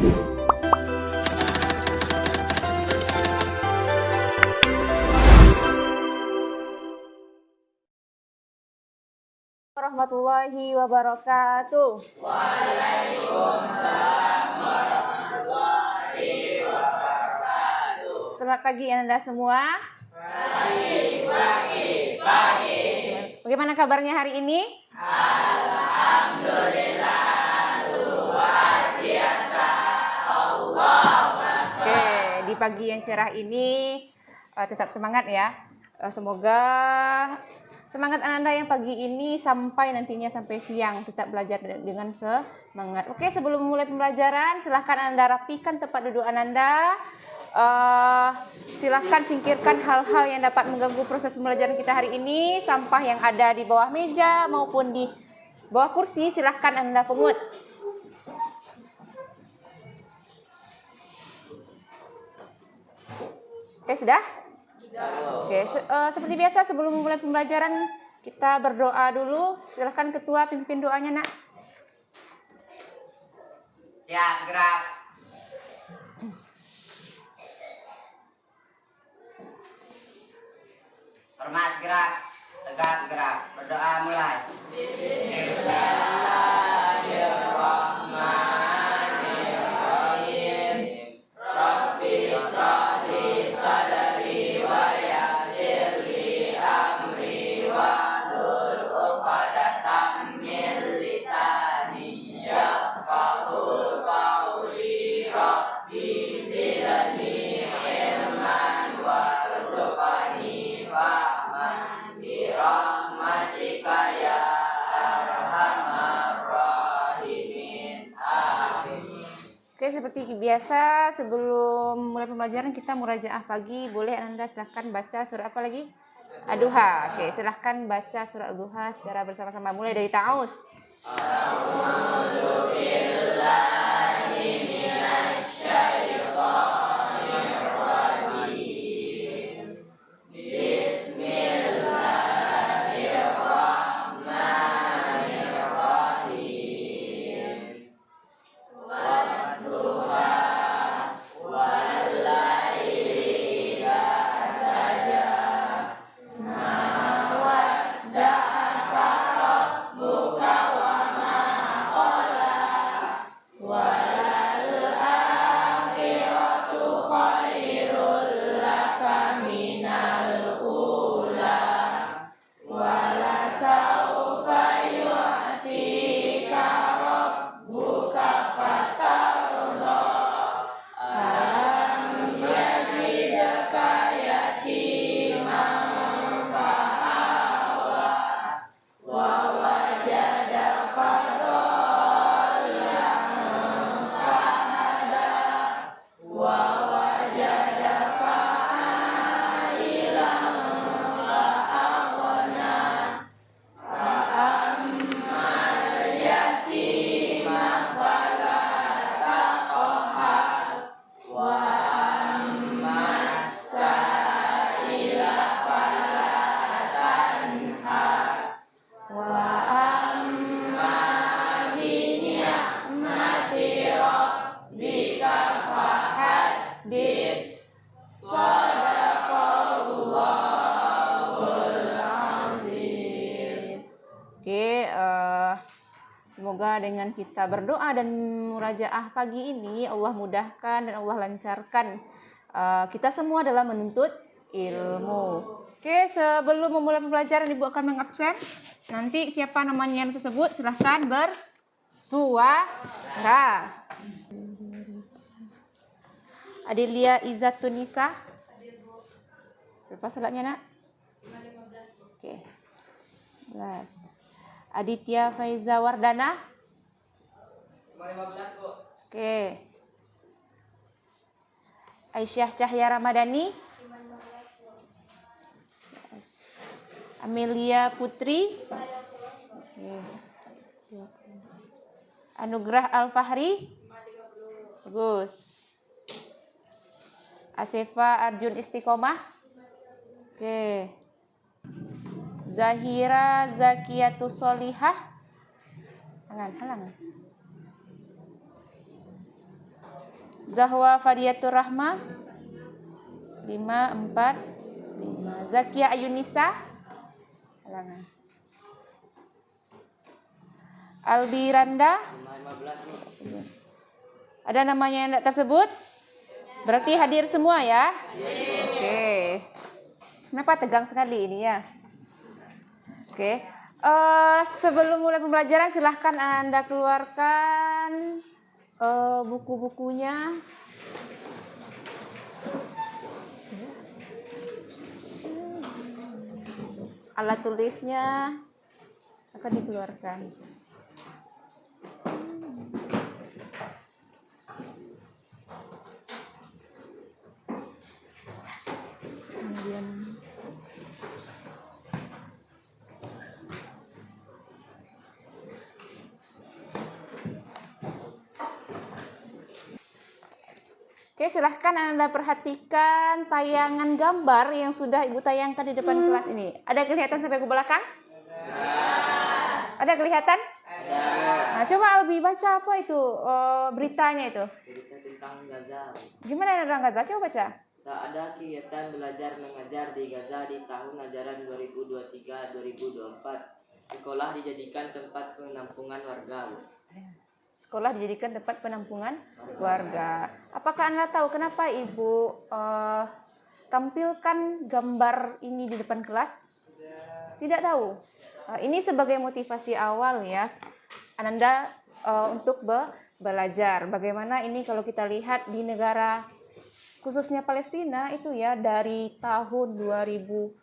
Warahmatullahi wabarakatuh. Waalaikumsalam warahmatullahi wabarakatuh. Selamat pagi Anda semua. Pagi. Bagaimana kabarnya hari ini? Alhamdulillah, luar biasa. Allah. Oke, di pagi yang cerah ini tetap semangat ya. Semoga semangat Anda yang pagi ini sampai nantinya sampai siang tetap belajar dengan semangat. Oke, sebelum mulai pembelajaran silahkan Anda rapikan tempat duduk Anda. Silahkan singkirkan hal-hal yang dapat mengganggu proses pembelajaran kita hari ini. Sampah yang ada di bawah meja maupun di bawah kursi silahkan Anda pungut. Oke, sudah? Oke, seperti biasa sebelum memulai pembelajaran kita berdoa dulu. Silahkan ketua pimpin doanya, Nak. Siap, gerak. Hormat, gerak. Tegak, gerak. Berdoa mulai. Bismillahirrahmanirrahim. Rabbi shrahli sadri wa yassir li amri wahlul 'uqdatam min lisani yafqahu qawli. Rabbi zidni ilman warzuqni fahman bi rahmatika ya arhamar rahimin. Amin. Oke, seperti biasa sebelum mulai pembelajaran kita murajaah pagi. Boleh Anda silahkan baca surah apa lagi? Ad-Duha. Oke, silahkan baca surah Ad-Duha secara bersama-sama. Mulai dari ta'awuz. A'udzu billahi minasy syaithanir rajim. Bismillahirrahmanirrahim. Wadduha wal laili idza saja. Ma wadda'aka rabbuka wa ma qala. Walal akhiratu khairul laka minal ula. Wala sawfa yu'tika rabbuka fatarda. Alam yajidka yatiman fa'awa. Wa wajadaka dhallan fahada. Wa wajadaka ailan fa'aghna. Fa'ammal yatima fala taqhar. Wa ammas sa'ila fala tanhar. Wa amma bi ni'mati rabbika fahaddits. Shadaqallahul azim. Oke, semoga dengan kita berdoa dan murajaah pagi ini Allah mudahkan dan Allah lancarkan kita semua dalam menuntut ilmu. Oke, sebelum memulai pembelajaran Ibu akan mengabsen. Nanti siapa namanya yang tersebut silahkan bersuara. Adelia Izzatunisa. Berapa salatnya, Nak? Oke. 11. Aditya Faiza Wardana. 15, Bu. Oke. Aisyah Cahya Ramadhani. 15. Amelia Putri. Oke. Anugrah Al-Fahri. Bagus. Asefa Arjun Istiqomah. Oke. Zahira Zakiatus Solihah. Halangan. Zahwa Fadiatur Rahma 5, 4, 5. Zakia Ayunisa halangan. Albi Randa 15 nih. ada namanya yang tidak tersebut? Berarti hadir semua ya? Oke. Kenapa tegang sekali ini ya? Oke. Sebelum mulai pembelajaran silahkan Anda keluarkan buku-bukunya. Alat tulisnya akan dikeluarkan. Kemudian oke, silahkan Anda perhatikan tayangan gambar yang sudah Ibu tayangkan di depan kelas ini. Ada kelihatan sampai ke belakang? Ada kelihatan? Ada. Nah, coba Albi baca apa itu beritanya itu. Berita tentang Gaza. Gimana tentang Gaza? Coba baca. Tak ada kegiatan belajar mengajar di Gaza di tahun ajaran 2023-2024. Sekolah dijadikan tempat penampungan warga. Sekolah dijadikan tempat penampungan warga. Apakah Anda tahu kenapa Ibu tampilkan gambar ini di depan kelas? Tidak tahu. Ini sebagai motivasi awal ya, Anda untuk belajar. Bagaimana ini kalau kita lihat di negara khususnya Palestina itu ya, dari tahun 2020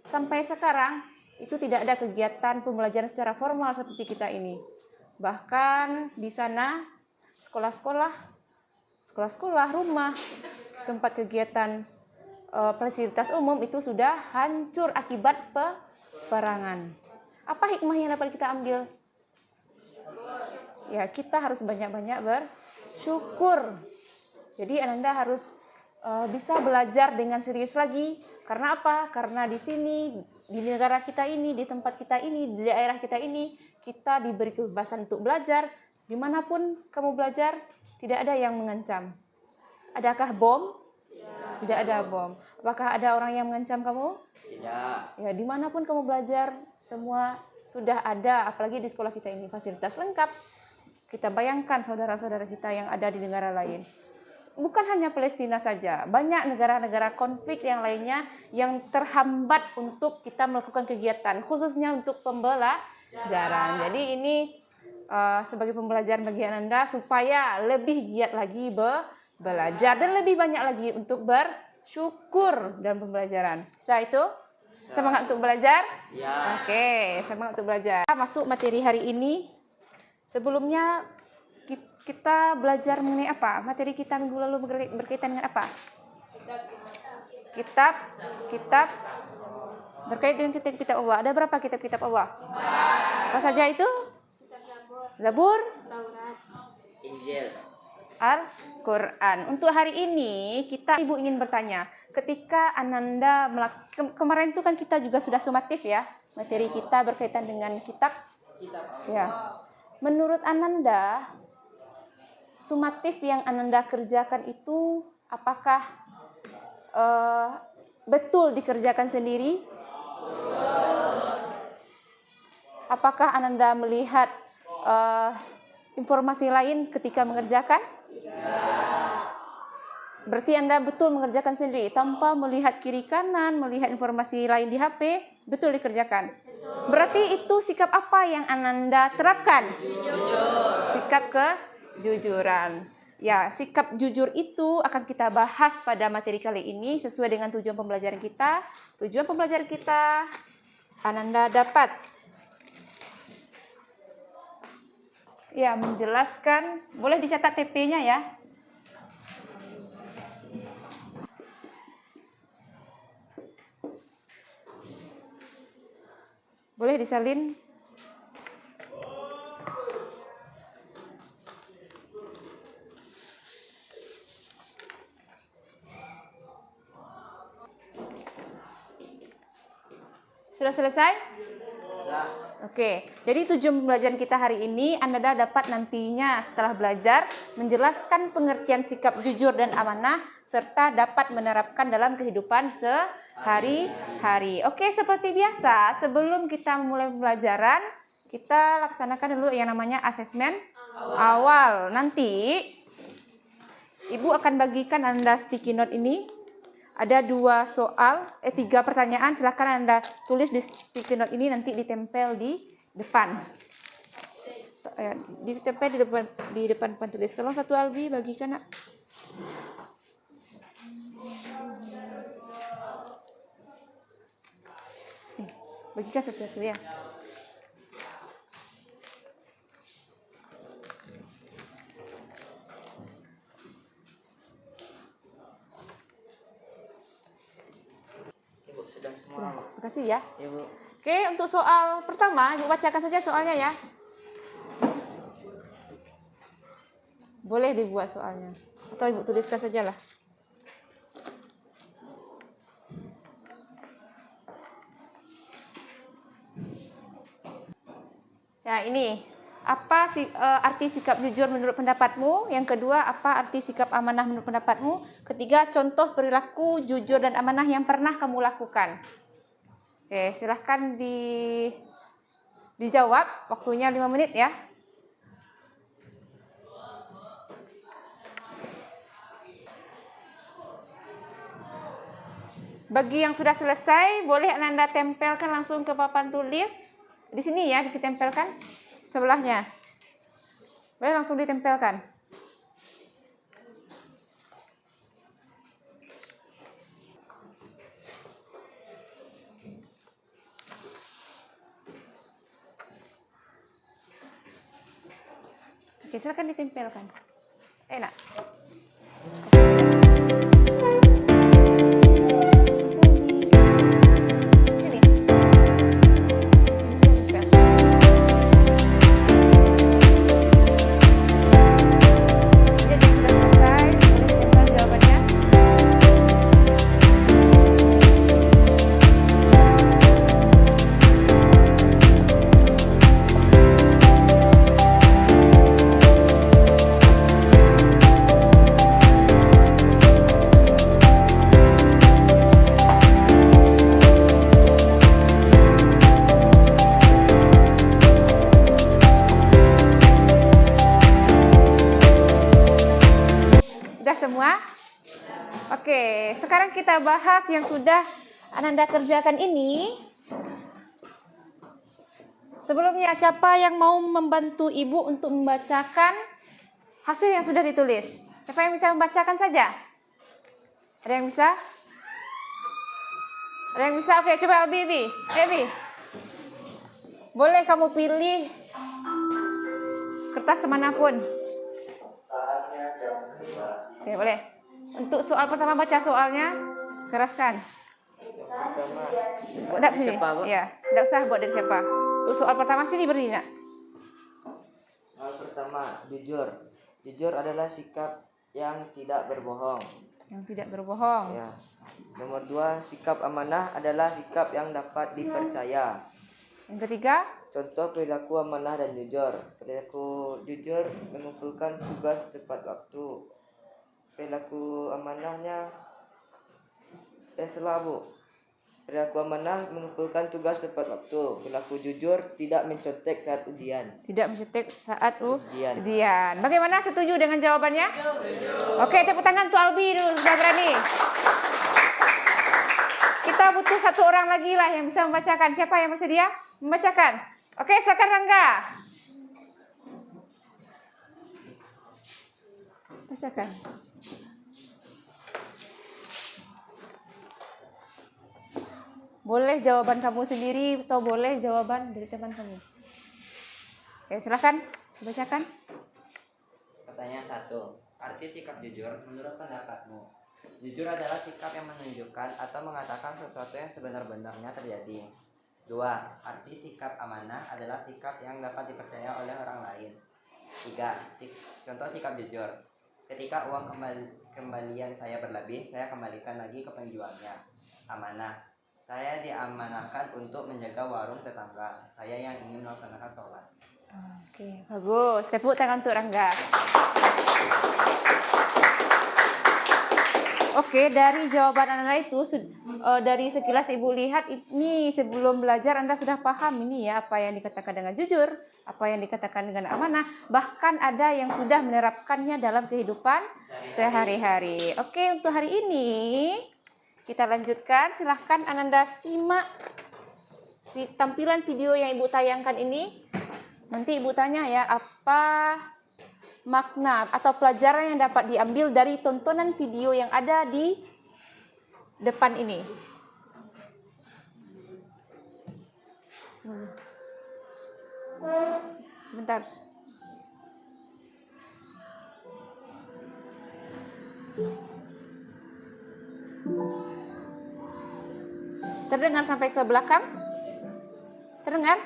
sampai sekarang itu tidak ada kegiatan pembelajaran secara formal seperti kita ini. Bahkan di sana sekolah-sekolah, rumah, tempat kegiatan fasilitas umum itu sudah hancur akibat peperangan. Apa hikmah yang dapat kita ambil? Ya, kita harus banyak-banyak bersyukur. Jadi Anda harus bisa belajar dengan serius lagi. Karena apa? Karena di sini, di negara kita ini, di tempat kita ini, di daerah kita ini, kita diberi kebebasan untuk belajar. Dimanapun kamu belajar, tidak ada yang mengancam. Adakah bom? Tidak ada bom. Apakah ada orang yang mengancam kamu? Tidak. Ya, dimanapun kamu belajar, semua sudah ada. Apalagi di sekolah kita ini, fasilitas lengkap. Kita bayangkan saudara-saudara kita yang ada di negara lain. Bukan hanya Palestina saja, banyak negara-negara konflik yang lainnya yang terhambat untuk kita melakukan kegiatan, khususnya untuk pembelajaran. Jadi ini sebagai pembelajaran bagi Anda supaya lebih giat lagi belajar dan lebih banyak lagi untuk bersyukur dalam pembelajaran. Bisa itu? Semangat untuk belajar? Ya. Oke, semangat untuk belajar. Masuk materi hari ini. Sebelumnya kita belajar mengenai apa? Materi kita minggu lalu berkaitan dengan apa? Kitab berkait dengan kitab Allah. Ada berapa kitab-kitab Allah? Apa saja itu? Zabur, Injil. Al-Quran. Untuk hari ini Ibu ingin bertanya. Ketika Ananda kemarin itu kan kita juga sudah sumatif ya. Materi kita berkaitan dengan kitab. Ya. Menurut Ananda, sumatif yang Ananda kerjakan itu apakah betul dikerjakan sendiri? Apakah Ananda melihat informasi lain ketika mengerjakan? Berarti Anda betul mengerjakan sendiri tanpa melihat kiri kanan, melihat informasi lain di HP, betul dikerjakan. Berarti itu sikap apa yang Ananda terapkan? Sikap kejujuran. Ya, sikap jujur itu akan kita bahas pada materi kali ini sesuai dengan tujuan pembelajaran kita. Tujuan pembelajaran kita Ananda dapat ya menjelaskan, boleh dicatat TP-nya ya. Boleh disalin. Sudah selesai? Sudah. Oke, jadi tujuan pembelajaran kita hari ini Anda dapat nantinya setelah belajar menjelaskan pengertian sikap jujur dan amanah serta dapat menerapkan dalam kehidupan sehari-hari. Oke, seperti biasa, sebelum kita memulai pembelajaran, kita laksanakan dulu yang namanya asesmen awal. Nanti Ibu akan bagikan Anda sticky note ini. Ada 3 pertanyaan, silahkan Anda tulis di sticky note ini, nanti ditempel di depan. Ditempel di depan tulis. Tolong satu Albi bagikan, Nak. Bagikan satu-satu ya. Ibu sudah semua. Sudah. Terima kasih ya. Ibu. Oke, untuk soal pertama, Ibu bacakan saja soalnya ya. Boleh dibuat soalnya. Atau Ibu tuliskan sajalah. Ya, ini. Apa arti sikap jujur menurut pendapatmu? Yang kedua, apa arti sikap amanah menurut pendapatmu? Ketiga, contoh perilaku jujur dan amanah yang pernah kamu lakukan. Oke, silahkan dijawab. Waktunya 5 menit ya. Bagi yang sudah selesai, boleh Anda tempelkan langsung ke papan tulis. Di sini ya, ditempelkan sebelahnya. Boleh langsung ditempelkan. Oke, silakan ditempelkan. Enak. Sini. Jadi sudah selesai, boleh ditempel jawabannya. Sudah semua? Oke, sekarang kita bahas yang sudah Ananda kerjakan ini. Sebelumnya, siapa yang mau membantu Ibu untuk membacakan hasil yang sudah ditulis? Siapa yang bisa membacakan saja? Ada yang bisa? Ada yang bisa? Oke, coba Albi. Ebi. Boleh kamu pilih kertas manapun. Oke, boleh. Untuk soal pertama baca soalnya, keraskan. Pertama. Enggak sini. Siapa, Bu? Ya, enggak usah buat dari siapa. Untuk soal pertama sini berdiri, Nak. Soal pertama, jujur. Jujur adalah sikap yang tidak berbohong. Yang tidak berbohong. Ya. Nomor 2, sikap amanah adalah sikap yang dapat dipercaya. Yang ketiga, Contoh perilaku amanah dan jujur. Perilaku jujur mengumpulkan tugas tepat waktu. Perilaku amanahnya Bu. Perilaku amanah mengumpulkan tugas tepat waktu. Perilaku jujur tidak mencontek saat ujian. tidak mencetek saat Ujian. ujian. Bagaimana, setuju dengan jawabannya? Oke, tepuk tangan untuk Albi dulu, sudah berani. Kita butuh satu orang lagi lah yang bisa membacakan. Siapa yang bersedia membacakan? Oke, silakan Rangga. Bacakan. Boleh jawaban kamu sendiri atau boleh jawaban dari teman kamu. Oke, silakan bacakan. Pertanyaan 1. Arti sikap jujur menurut pendapatmu? Jujur adalah sikap yang menunjukkan atau mengatakan sesuatu yang sebenar-benarnya terjadi. 2. Arti sikap amanah adalah sikap yang dapat dipercaya oleh orang lain. 3. Contoh sikap jujur. Ketika kembalian saya berlebih, saya kembalikan lagi ke penjualnya. Amanah. Saya diamanahkan untuk menjaga warung tetangga. Saya yang ingin melaksanakan sholat. Oke, bagus. Tepuk tangan untuk Rangga. Oke, dari jawaban Anda itu, dari sekilas Ibu lihat, ini sebelum belajar Anda sudah paham ini ya, apa yang dikatakan dengan jujur, apa yang dikatakan dengan amanah, bahkan ada yang sudah menerapkannya dalam kehidupan sehari-hari. Oke, untuk hari ini kita lanjutkan. Silahkan Ananda simak tampilan video yang Ibu tayangkan ini. Nanti Ibu tanya ya, apa makna atau pelajaran yang dapat diambil dari tontonan video yang ada di depan ini. Sebentar. Terdengar sampai ke belakang? Terdengar?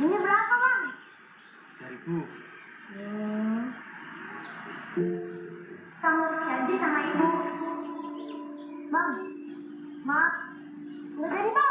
Ini berapa, Bang? 1.000. Kamu janji sama ibu. Bang, maaf. Nggak jadi, Bang.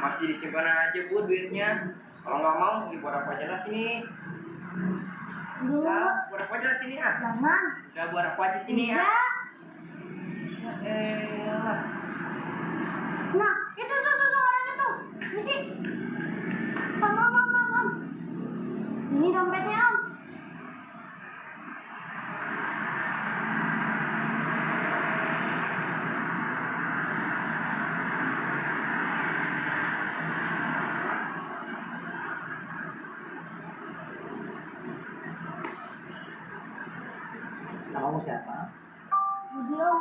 Masih disimpan aja Bu duitnya. Kalau nggak mau, buat apa aja lah sini. Dulu, Buat apa aja lah sini ah. jangan. Udah buat apa aja sini ah. Enggak. Nah, itu tuh orang itu. Misi. Om. Ini dompetnya, Om. Namamu siapa? Budi, Om.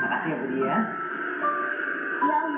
Makasih ya Budi ya. Iya, Om.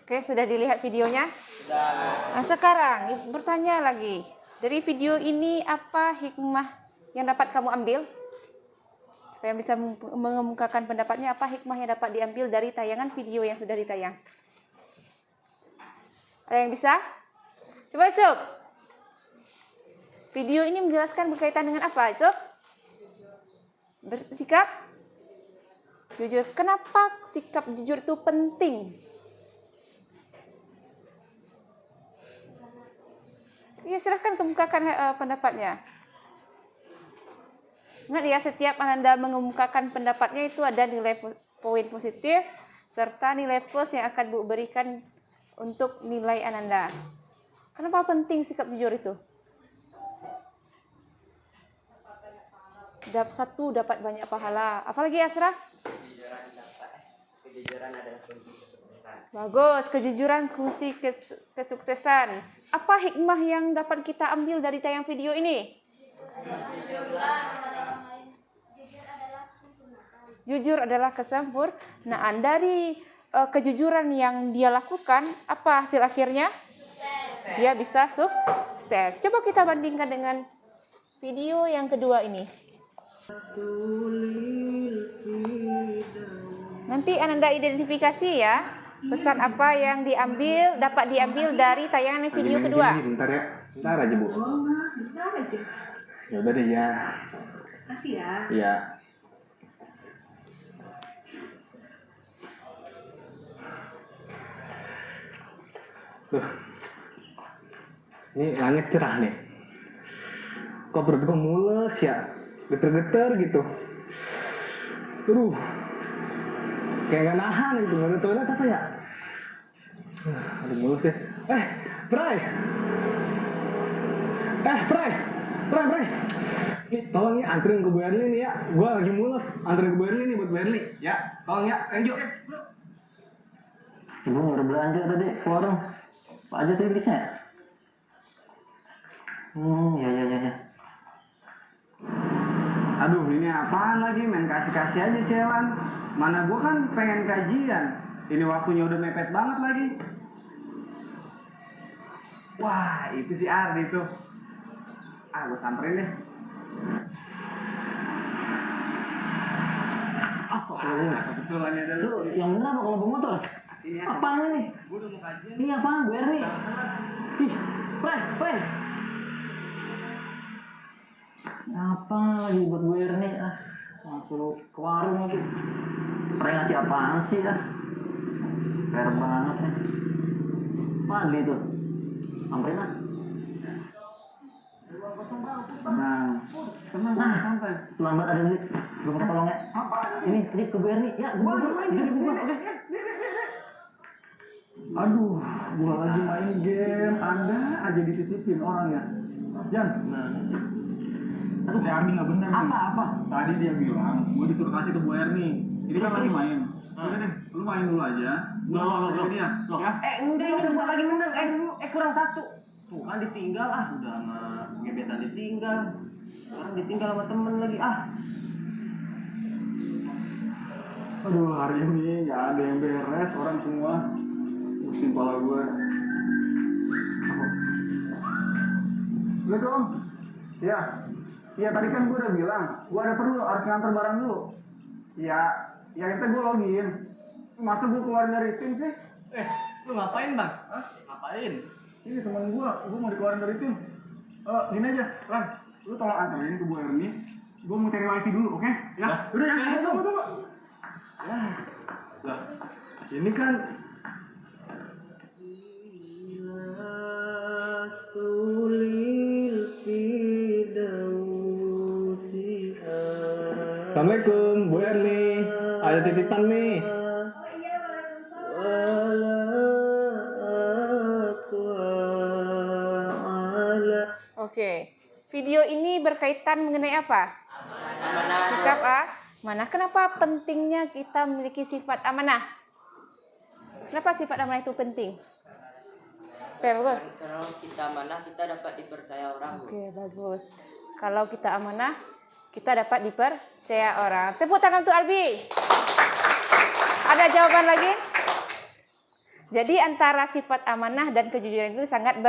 Oke, sudah dilihat videonya? Sudah. Nah, sekarang Ibu bertanya lagi. Dari video ini apa hikmah yang dapat kamu ambil? Yang bisa mengemukakan pendapatnya, apa hikmah yang dapat diambil dari tayangan video yang sudah ditayang? Ada yang bisa? Coba Cuk. Video ini menjelaskan berkaitan dengan apa, Cuk? Bersikap Jujur. Kenapa sikap jujur itu penting? Ya, silahkan kemukakan pendapatnya. Ingat ya, setiap Ananda mengemukakan pendapatnya itu ada nilai poin positif serta nilai plus yang akan Bu berikan untuk nilai Ananda. Kenapa penting sikap jujur itu? Satu, dapat banyak pahala. Apalagi Asraf? Kejujuran adalah kunci kesuksesan. Bagus, kejujuran kunci kesuksesan. Apa hikmah yang dapat kita ambil dari tayang video ini? Jujur adalah kesempurnaan. Dari kejujuran yang dia lakukan, apa hasil akhirnya? Dia bisa sukses. Coba kita bandingkan dengan video yang kedua ini. Nanti Ananda identifikasi ya. Pesan apa yang dapat diambil dari tayangan video kedua. Bentar ya, bentar aja Bu. Sebentar aja. Ya udah deh ya. Kasih ya. Iya. Tuh. Ini langit cerah nih. Kok perut gue mules ya? Geter-geter gitu. Aduh. Kayak gak nahan gitu, nggak ada toilet apa ya? Aduh mulus ya. Bray! Bray! Nih, tolong ya anterin ke Bu Erli nih ya. Gue lagi mulus, anterin ke Bu Erli nih buat Bu Erli. Ya, tolong ya, lanjut. Ibu udah belanja tadi ke warung. Pak aja tadi bisa ya? Ya. Aduh, ini apaan lagi? Main kasih-kasih aja sih, Ewan. Mana gue kan pengen kajian. Ini waktunya udah mepet banget lagi. Wah, itu si Ardi tuh. Gue samperin deh. Astagfirullah. Kebetulan ya Lu yang bener apa kalau bawa motor? Sini ya. Apaan ini? Gue udah mau kajian. Ini apaan? Bu Erni? Ih, Pen. Apa lagi buat Bu Erni? Langsung ke warung lagi. Pernah ngasih apaan sih fair banget ya. Apaan itu? Samperin lah. Nah, santai. Lambat ada duit. Belum minta tolong ya. Ini ke Bu Erni. Ya, gue bisa dibuka. Oke. Aduh, gua lagi main game, ada aja dititipin orang ya. Jan, aduh, si Ardi nggak benar nih. Apa? Tadi dia bilang, gua disuruh kasih ke Bu Erni. Ini kan lagi main. Udah deh, lu main dulu aja. Gua dia. Ya? Enggak, ini udah lagi menang. Kurang satu. Tuh kan ditinggal udah nggak gebetan ditinggal. Orang ditinggal sama temen lagi Aduh, hari ini nggak ada yang beres, orang semua pusing kepala gue. Assalamualaikum. Iya tadi kan gue udah bilang, gue ada perlu harus nganter barang dulu. Ya itu gue login. Masa gue keluar dari tim sih? Lu ngapain bang? Ngapain? Ini teman gue mau dikeluarin dari tim. Gini aja, Lan, lu tolong anterin ke Bu Erni. Gue mau cari wifi dulu, oke? Ya, udah ya, tunggu. Lah, ini kan Assalamualaikum, Bu Erni. Ada titipan nih. Oke. Video ini berkaitan mengenai apa? Sikap amanah. Kenapa pentingnya kita memiliki sifat amanah? Kenapa sifat amanah itu penting? Oke, bagus. Kalau kita amanah, kita dapat dipercaya orang. Oke, bagus. Kalau kita amanah, kita dapat dipercaya orang. Tepuk tangan untuk Albi. Ada jawaban lagi? Jadi antara sifat amanah dan kejujuran itu sangat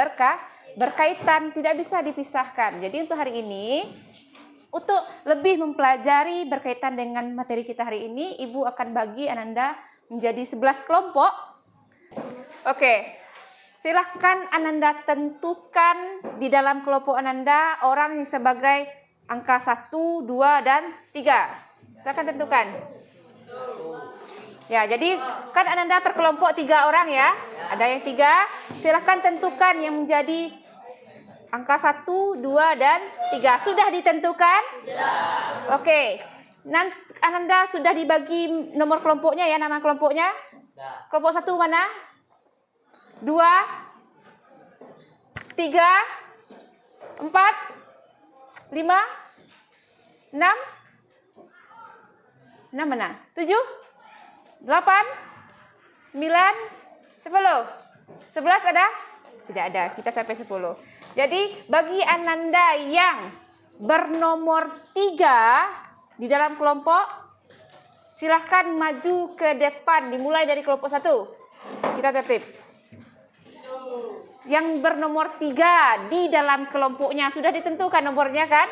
berkaitan, tidak bisa dipisahkan. Jadi untuk hari ini, untuk lebih mempelajari berkaitan dengan materi kita hari ini, Ibu akan bagi Ananda menjadi 11 kelompok. Oke. Silahkan Ananda tentukan di dalam kelompok Ananda orang yang sebagai angka 1, 2, dan 3. Silahkan tentukan. Ya, jadi kan Ananda per kelompok 3 orang ya. Ada yang 3. Silahkan tentukan yang menjadi angka 1, 2, dan 3. Sudah ditentukan? Oke. Nanti Ananda sudah dibagi nomor kelompoknya ya, nama kelompoknya? Kelompok 1 mana? 2, 3, 4, 5, 6. 6 mana? 7, 8, 9, 10. 11 ada? Tidak ada, kita sampai 10. Jadi bagi Ananda yang bernomor 3 di dalam kelompok, silahkan maju ke depan, dimulai dari kelompok 1. Kita tertib. Yang bernomor 3 di dalam kelompoknya, sudah ditentukan nomornya kan?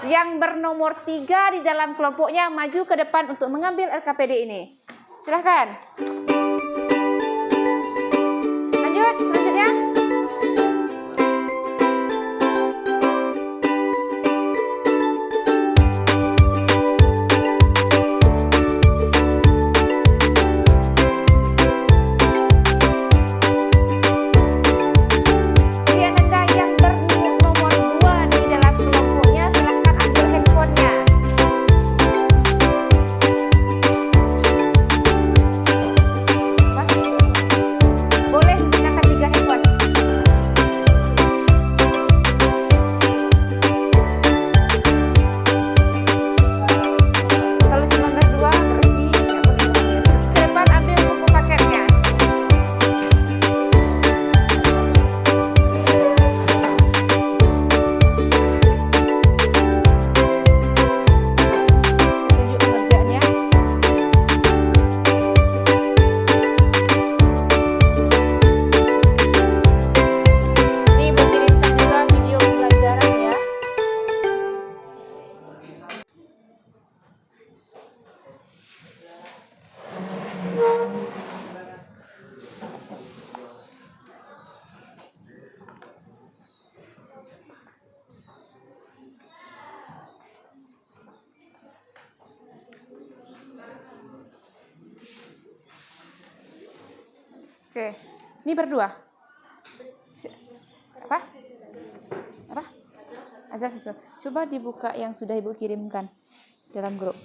Yang bernomor 3 di dalam kelompoknya maju ke depan untuk mengambil LKPD ini. Silahkan. Lanjut, selanjutnya. Oke, ini berdua. Apa? Apa? Azab itu. Coba dibuka yang sudah Ibu kirimkan dalam grup.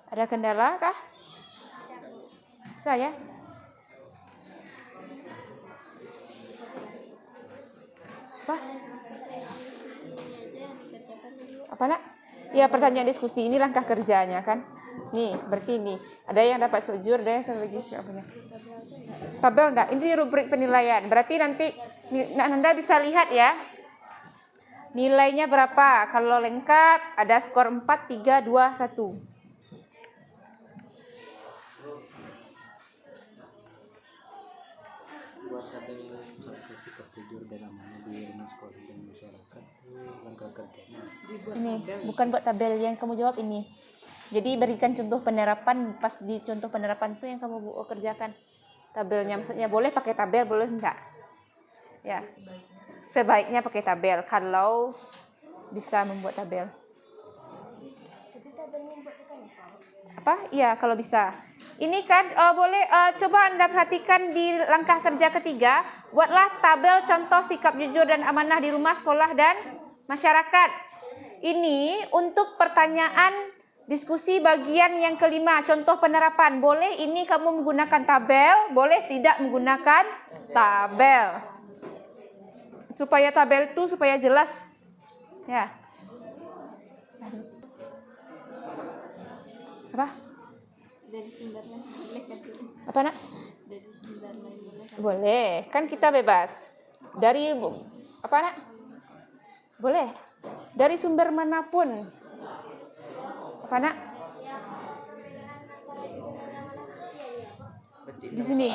Ada kendala kah? Saya? Apa? Apa nak? Ya, pertanyaan diskusi ini langkah kerjanya kan. Nih, berarti ini ada yang dapat sujur, ada yang lagi siapanya. Tabel enggak? Ini rubrik penilaian. Berarti nanti Anda bisa lihat ya. Nilainya berapa? Kalau lengkap ada skor 4, 3, 2, 1. Buat tabel sikap jujur dan amanah di rumah sekolah dan masyarakat langkah kerjanya. Ini bukan buat tabel yang kamu jawab ini. Jadi berikan contoh penerapan, pas di contoh penerapan itu yang kamu kerjakan. Tabelnya maksudnya boleh pakai tabel, boleh enggak? Ya. Sebaiknya pakai tabel kalau bisa membuat tabel. Apa? Iya, kalau bisa. Ini kan boleh coba Anda perhatikan di langkah kerja ketiga, buatlah tabel contoh sikap jujur dan amanah di rumah, sekolah, dan masyarakat. Ini untuk pertanyaan diskusi bagian yang kelima, contoh penerapan. Boleh ini kamu menggunakan tabel, boleh tidak menggunakan tabel. Supaya tabel itu supaya jelas. Ya. Apa? Dari sumber lain boleh kan? Apa nak? Dari sumber lain boleh kan? Boleh, kan kita bebas. Dari apa nak? Boleh. Dari sumber manapun. Apa nak? Di sini.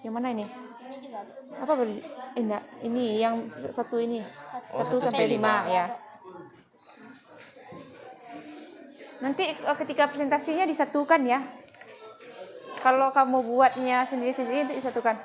Yang mana ini? Ini juga ada. Apa berarti? Enggak, ini yang satu ini. 1 sampai 5 ya. Nanti ketika presentasinya disatukan ya. Kalau kamu buatnya sendiri-sendiri nanti disatukan.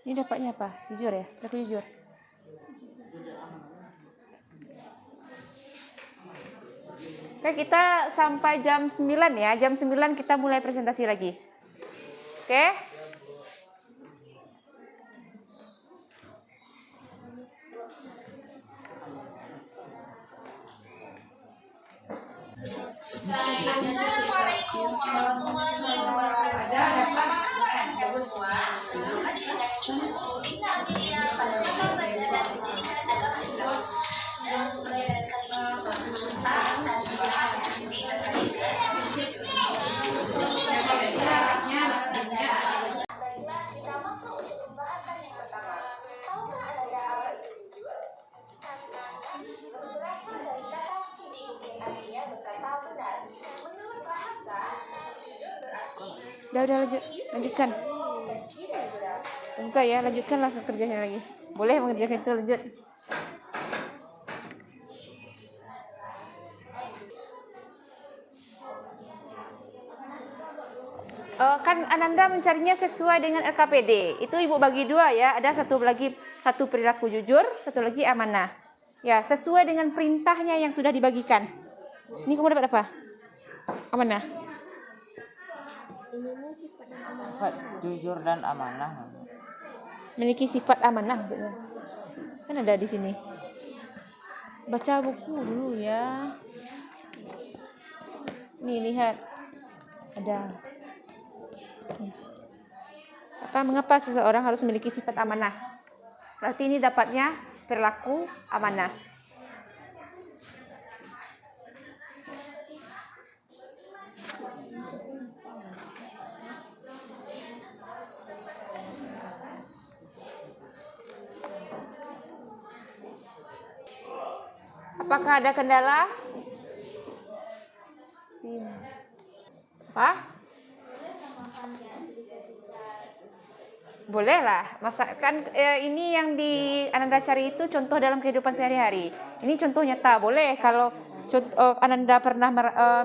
Ini dapatnya apa? Jujur ya? Aku jujur. Oke, kita sampai jam 9 ya. Jam 9 kita mulai presentasi lagi. Oke? Assalamualaikum warahmatullahi wabarakatuh. Semua, Inna Amelia pada mata pelajaran pendidikan agama Islam dan pelajaran kali ini juga akan dibahas di terkait dengan jujur. Baiklah, kita masuk untuk pembahasan yang pertama. Tahukah Anda apa itu jujur? Jujur berasal dari kata sidik yang artinya berkata benar. Menurut bahasa, jujur berarti Udah lanjutkan. Susah ya, lanjutkanlah kerjanya lagi. Boleh mengerjakan itu, lanjut. Kan Ananda mencarinya sesuai dengan LKPD. Itu Ibu bagi dua ya. Ada satu perilaku jujur, satu lagi amanah. Ya, sesuai dengan perintahnya yang sudah dibagikan. Ini kamu dapat apa? Amanah. Sifat jujur dan amanah. Memiliki sifat amanah maksudnya. Kan ada di sini. Baca buku dulu ya. Nih lihat. Ada. Mengapa seseorang harus memiliki sifat amanah? Berarti ini dapatnya perilaku amanah. Apakah ada kendala? Apa? Boleh lah. Masakan ini yang di Ananda cari itu contoh dalam kehidupan sehari-hari. Ini contoh nyata. Boleh kalau Ananda pernah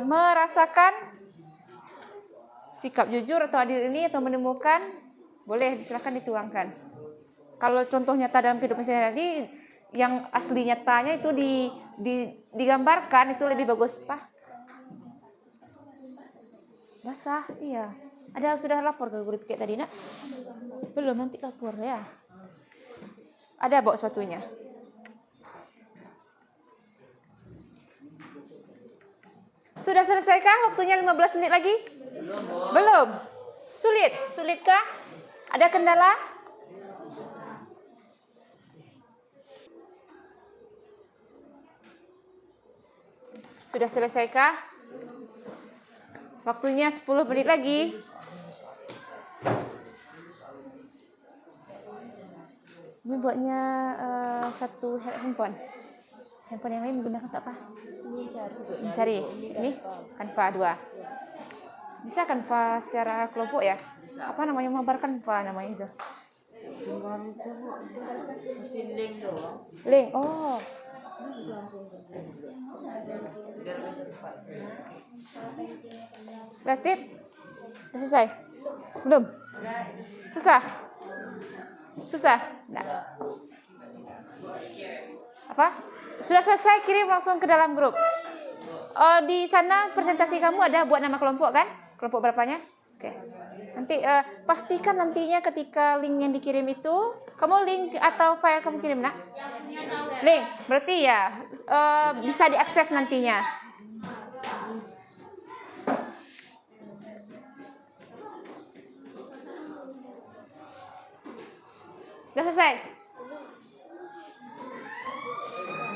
merasakan sikap jujur atau adil ini atau menemukan, boleh silakan dituangkan. Kalau contoh nyata dalam kehidupan sehari-hari yang asli nyatanya itu digambarkan itu lebih bagus, Pak. Basah, iya. Ada sudah lapor ke guru kayak tadi, Nak? Belum, nanti lapor ya. Ada bawa sepatunya. Sudah selesaikah waktunya 15 menit lagi? Belum. Sulitkah? Ada kendala? Sudah selesaikah? Waktunya 10 menit lagi. Ini buatnya satu handphone. Handphone yang lain menggunakan untuk apa? Mencari. Ini Canva 2. Bisa Canva secara kelompok ya? Apa namanya, mabar Canva namanya itu? Cuma itu Bu, kasih link doang. Link. Oh. Relatif? Sudah selesai? Belum? Susah? Nah. Apa? Sudah selesai, kirim langsung ke dalam grup. Di sana presentasi kamu ada buat nama kelompok kan? Kelompok berapanya? Oke. Nanti pastikan nantinya ketika link yang dikirim itu, kamu link atau file kamu kirim nak? Link, berarti ya bisa diakses nantinya. Udah selesai?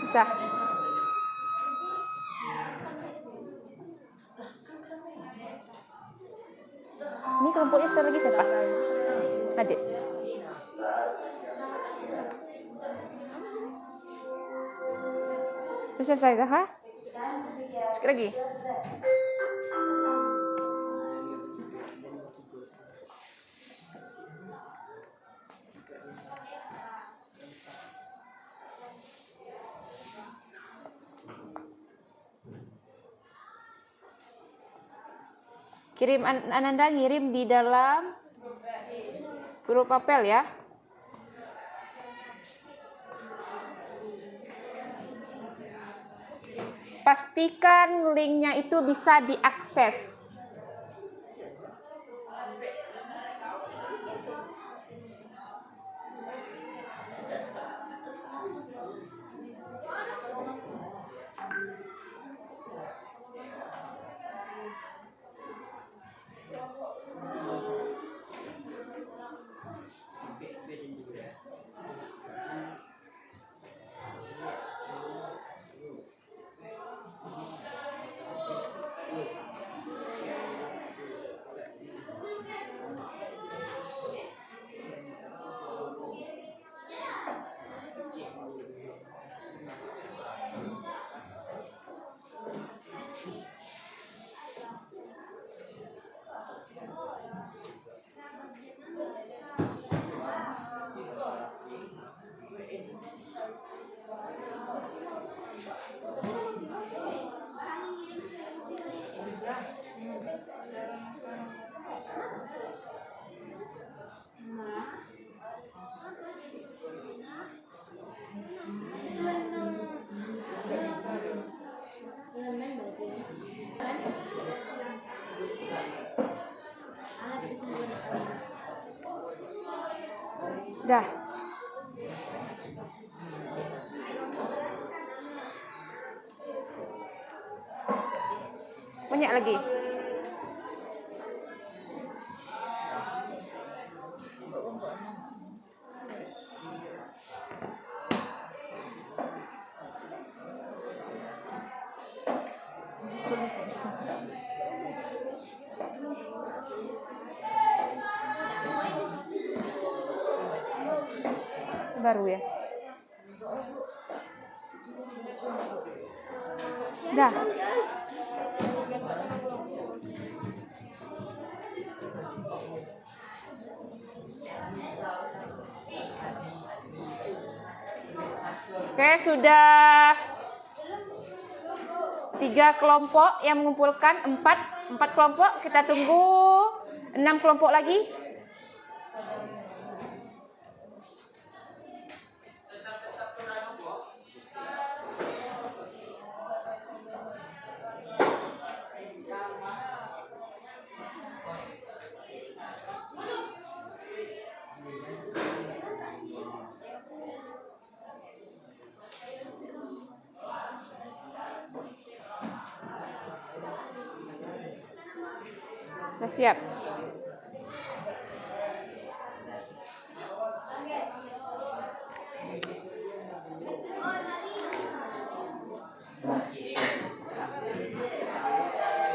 Susah. Ini kelompoknya satu lagi siapa? Adit. Sudah selesai kah? Sekali lagi. Kirim Ananda ngirim di dalam grup apel ya. Pastikan linknya itu bisa diakses. Dah. Banyak lagi. Baru ya. Dah. Oke, sudah 3 kelompok yang mengumpulkan 4 kelompok. Kita tunggu 6 kelompok lagi. Sudah siap?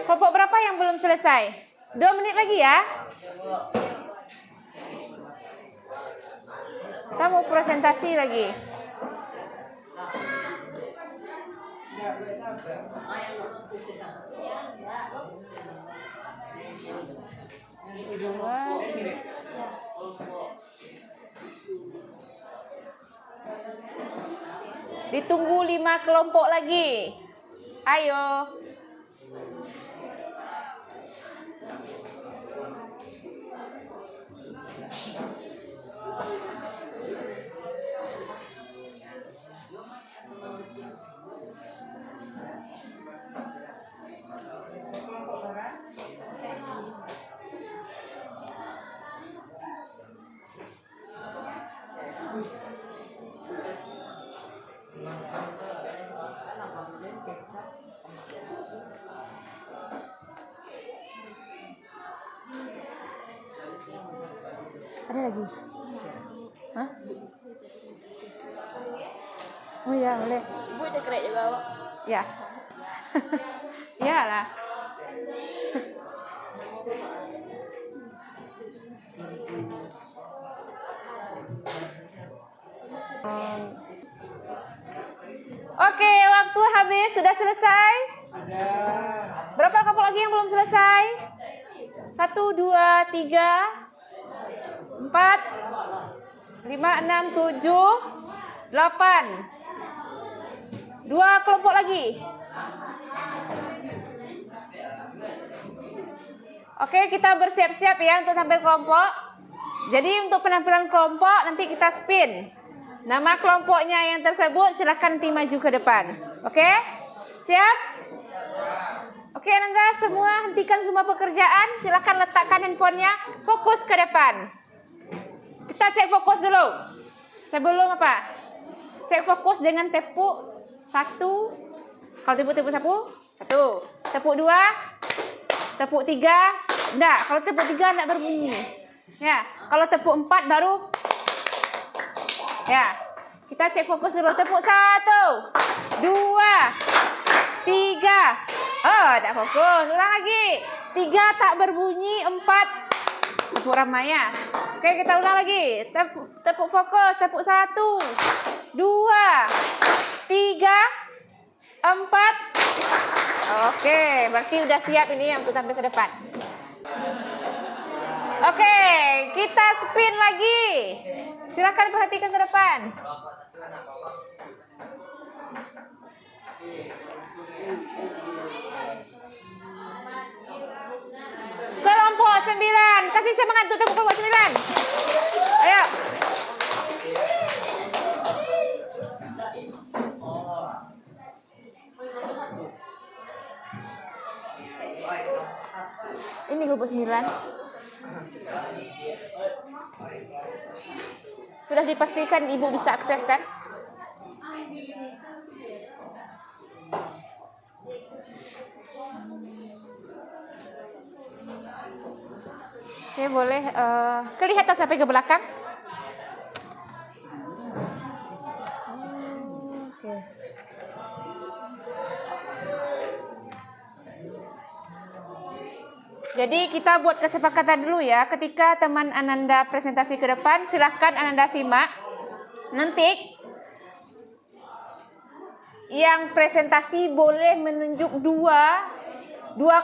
Kelompok berapa yang belum selesai? 2 menit lagi ya. Kita mau presentasi lagi. Ditunggu 5 kelompok lagi. Ayo. Ada lagi? Hah? Oh iya, boleh. Ibu cekrek juga, Pak. Ya. Iyalah. Oke, waktu habis. Sudah selesai? Berapa kelompok lagi yang belum selesai? 1, 2, 3, 4, 5, 6, 7, 8. 2 kelompok lagi. Oke, kita bersiap-siap ya untuk tampil kelompok. Jadi untuk penampilan kelompok nanti kita spin. Nama kelompoknya yang tersebut silahkan nanti maju ke depan. Oke? Siap? Oke, Anda semua hentikan semua pekerjaan. Silahkan letakkan handphonenya. Fokus ke depan. Kita cek fokus dulu. Sebelum apa? Cek fokus dengan tepuk 1. Kalau tepuk 1. Tepuk 2. Tepuk 3. Enggak, kalau tepuk 3 enggak berbunyi. Ya, kalau tepuk 4 baru. Ya, kita cek fokus dulu. Tepuk 1, 2, 3. Oh, tak fokus. Ulang lagi. 3 tak berbunyi, 4. Tepuk ramai ya. Oke, kita ulang lagi. Tepuk fokus. Tepuk 1, 2, 3, 4. Oke, berarti udah siap ini untuk tampil ke depan. Oke, kita spin lagi. Silakan perhatikan ke depan. Kelompok 9. Kasih semangat untuk kelompok 9. Ayo. Ini kelompok 9. Sudah dipastikan Ibu bisa akses kan? Oke, boleh kelihatan sampai ke belakang. Oke. Jadi kita buat kesepakatan dulu ya. Ketika teman Ananda presentasi ke depan, silahkan Ananda simak. Nanti yang presentasi boleh menunjuk dua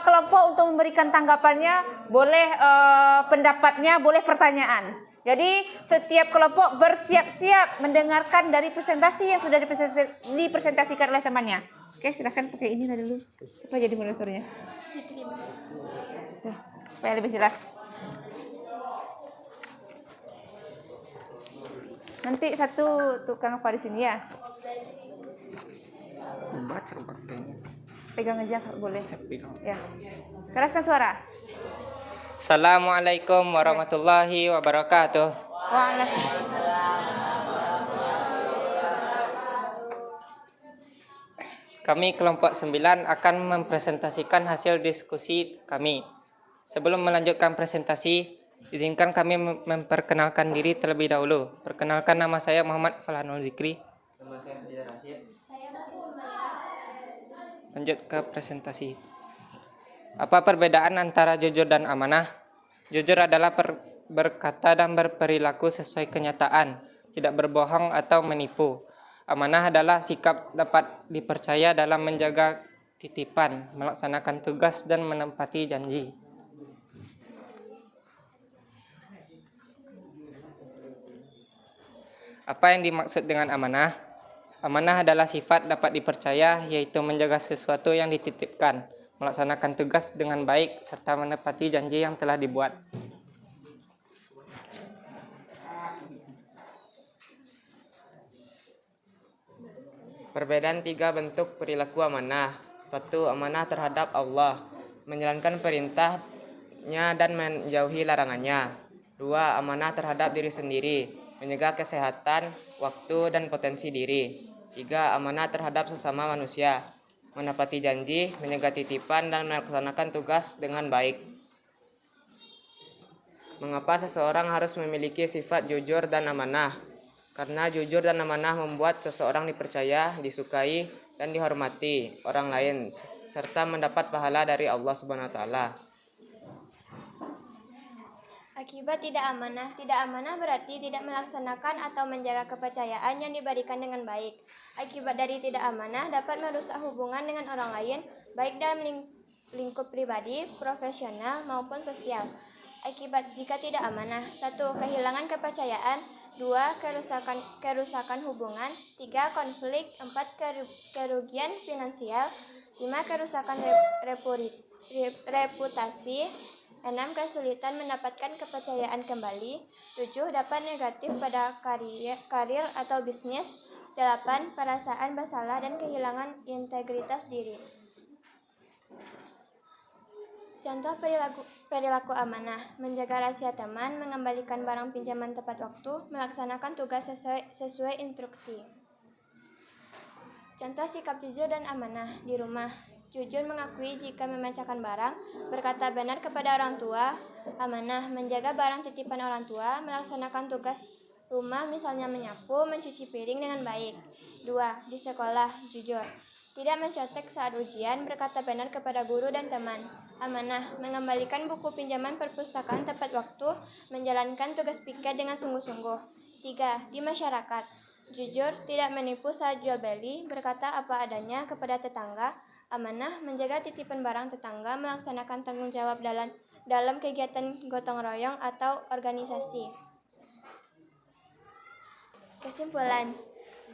kelompok untuk memberikan tanggapannya, boleh pendapatnya, boleh pertanyaan. Jadi setiap kelompok bersiap-siap mendengarkan dari presentasi yang sudah dipresentasikan oleh temannya. Oke, silahkan pakai ini dulu. Siapa jadi moderatornya? Supaya lebih jelas. Nanti satu tukang apa di sini ya? Baca pakainya. Pegang aja boleh. Ya. Keraskan suara. Assalamualaikum warahmatullahi wabarakatuh. Waalaikumsalam. Kami kelompok 9 akan mempresentasikan hasil diskusi kami. Sebelum melanjutkan presentasi, izinkan kami memperkenalkan diri terlebih dahulu. Perkenalkan, nama saya Muhammad Falhanul Zikri. Nama saya Fajar Rashid. Lanjut ke presentasi. Apa perbedaan antara jujur dan amanah? Jujur adalah berkata dan berperilaku sesuai kenyataan, tidak berbohong atau menipu. Amanah adalah sikap dapat dipercaya dalam menjaga titipan, melaksanakan tugas dan menepati janji. Apa yang dimaksud dengan amanah? Amanah adalah sifat dapat dipercaya, yaitu menjaga sesuatu yang dititipkan, melaksanakan tugas dengan baik, serta menepati janji yang telah dibuat. Perbedaan 3 bentuk perilaku amanah. 1. Amanah terhadap Allah, menjalankan perintahnya dan menjauhi larangannya. 2. Amanah terhadap diri sendiri, menjaga kesehatan, waktu, dan potensi diri. 3. Amanah terhadap sesama manusia, menepati janji, menjaga titipan, dan melaksanakan tugas dengan baik. Mengapa seseorang harus memiliki sifat jujur dan amanah? Karena jujur dan amanah membuat seseorang dipercaya, disukai, dan dihormati orang lain serta mendapat pahala dari Allah Subhanahu wa taala. Akibat tidak amanah berarti tidak melaksanakan atau menjaga kepercayaan yang diberikan dengan baik. Akibat dari tidak amanah dapat merusak hubungan dengan orang lain, baik dalam lingkup pribadi, profesional, maupun sosial. Akibat jika tidak amanah: 1. Kehilangan kepercayaan. 2. Kerusakan hubungan. 3. Konflik. 4. Kerugian finansial. 5. Kerusakan reputasi. 6. Kesulitan mendapatkan kepercayaan kembali. 7. Dapat negatif pada karir atau bisnis. 8. Perasaan bersalah dan kehilangan integritas diri. Contoh perilaku amanah: menjaga rahasia teman, mengembalikan barang pinjaman tepat waktu, melaksanakan tugas sesuai instruksi. Contoh sikap jujur dan amanah di rumah: jujur mengakui jika memecahkan barang, berkata benar kepada orang tua. Amanah: menjaga barang titipan orang tua, melaksanakan tugas rumah misalnya menyapu, mencuci piring dengan baik. 2. Di sekolah, jujur, tidak mencontek saat ujian, berkata benar kepada guru dan teman. Amanah: mengembalikan buku pinjaman perpustakaan tepat waktu, menjalankan tugas piket dengan sungguh-sungguh. 3. Di masyarakat, jujur, tidak menipu saat jual beli, berkata apa adanya kepada tetangga. Amanah: menjaga titipan barang tetangga, melaksanakan tanggung jawab dalam kegiatan gotong royong atau organisasi. Kesimpulan: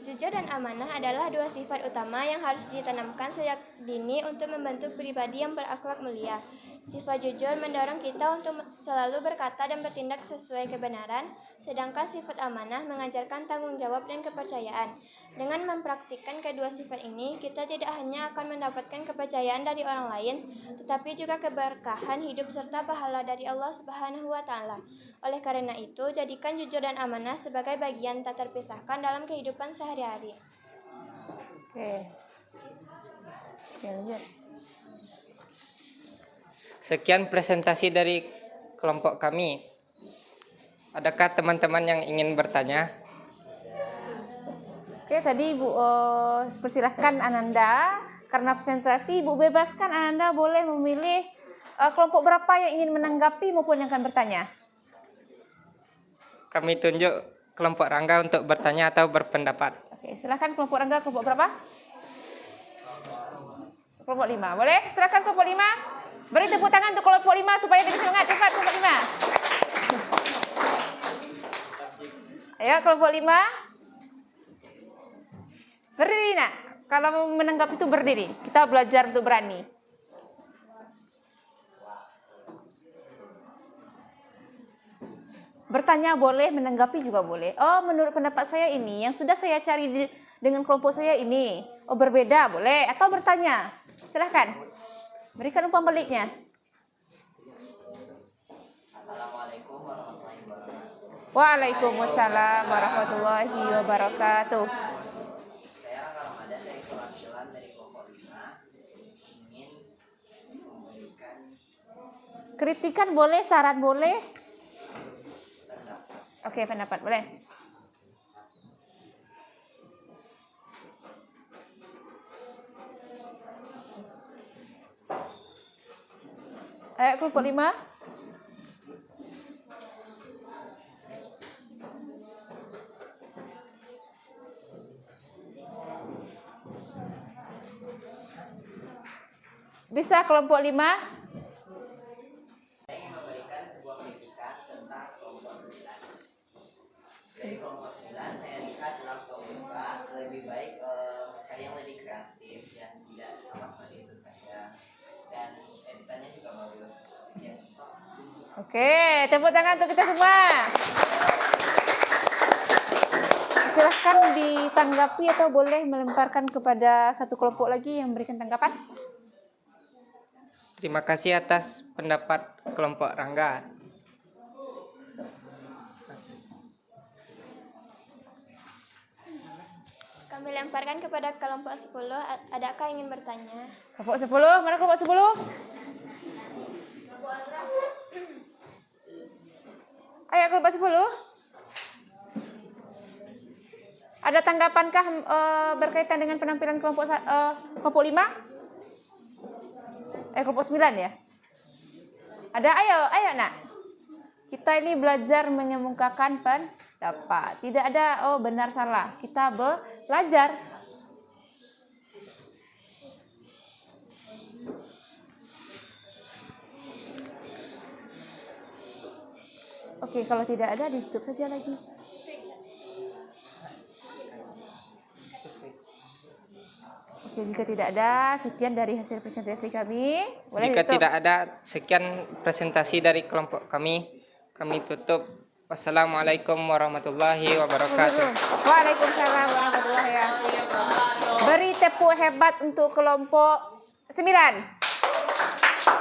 jujur dan amanah adalah dua sifat utama yang harus ditanamkan sejak dini untuk membentuk pribadi yang berakhlak mulia. Sifat jujur mendorong kita untuk selalu berkata dan bertindak sesuai kebenaran, sedangkan sifat amanah mengajarkan tanggung jawab dan kepercayaan. Dengan mempraktikkan kedua sifat ini, kita tidak hanya akan mendapatkan kepercayaan dari orang lain, tetapi juga keberkahan hidup serta pahala dari Allah Subhanahu wa taala. Oleh karena itu, jadikan jujur dan amanah sebagai bagian tak terpisahkan dalam kehidupan sehari-hari. Oke. Lanjut. Sekian presentasi dari kelompok kami. Adakah teman-teman yang ingin bertanya? Oke, tadi Ibu persilahkan Ananda. Karena presentasi, Ibu bebaskan Ananda boleh memilih kelompok berapa yang ingin menanggapi maupun yang akan bertanya. Kami tunjuk kelompok Rangga untuk bertanya atau berpendapat. Oke, silakan kelompok Rangga, kelompok berapa? Kelompok 5. Boleh? Silakan kelompok 5. Beri tepuk tangan untuk kelompok 5 supaya lebih semangat. Cepat kelompok 5. Ayo kelompok 5. Berdiri nak. Kalau mau menanggapi itu berdiri. Kita belajar untuk berani. Bertanya boleh, menanggapi juga boleh. Oh, menurut pendapat saya ini, yang sudah saya cari dengan kelompok saya ini. Oh, berbeda, boleh. Atau bertanya. Silahkan. Berikan umpan baliknya. Assalamualaikum warahmatullahi wabarakatuh. Waalaikumsalam warahmatullahi wabarakatuh. Saya Rangga Ramadan dari perwakilan dari kelompok 5 ingin memberikan Kritikan boleh, saran boleh. pendapat. Oke, pendapat boleh. Ayo kelompok 5. Bisa kelompok 5? Saya ingin memberikan sebuah kritikan tentang kelompok 9. Dari kelompok 9 saya lihat dalam kelompok lebih baik cari yang lebih kreatif, yang tidak sama seperti itu saja, dan editannya juga bagus. Sekian. Oke, tepuk tangan untuk kita semua. Silahkan ditanggapi atau boleh melemparkan kepada satu kelompok lagi yang memberikan tanggapan. Terima kasih atas pendapat kelompok Rangga. Kami lemparkan kepada kelompok 10. Adakah ingin bertanya? Kelompok 10, mana kelompok 10? Ayo kelompok 10. Ada tanggapankah berkaitan dengan penampilan kelompok 5? Kelompok 9 ya? Ada, ayo nak. Kita ini belajar mengemukakan pendapat. Tidak ada benar salah. Kita belajar. Oke, kalau tidak ada ditutup saja lagi. Oke, jika tidak ada, sekian dari hasil presentasi kami. Boleh Jika ditutup. tidak ada, sekian presentasi dari kelompok kami. Kami tutup. Wassalamualaikum warahmatullahi wabarakatuh. Waalaikumsalam warahmatullahi wabarakatuh. Beri tepuk hebat untuk kelompok 9.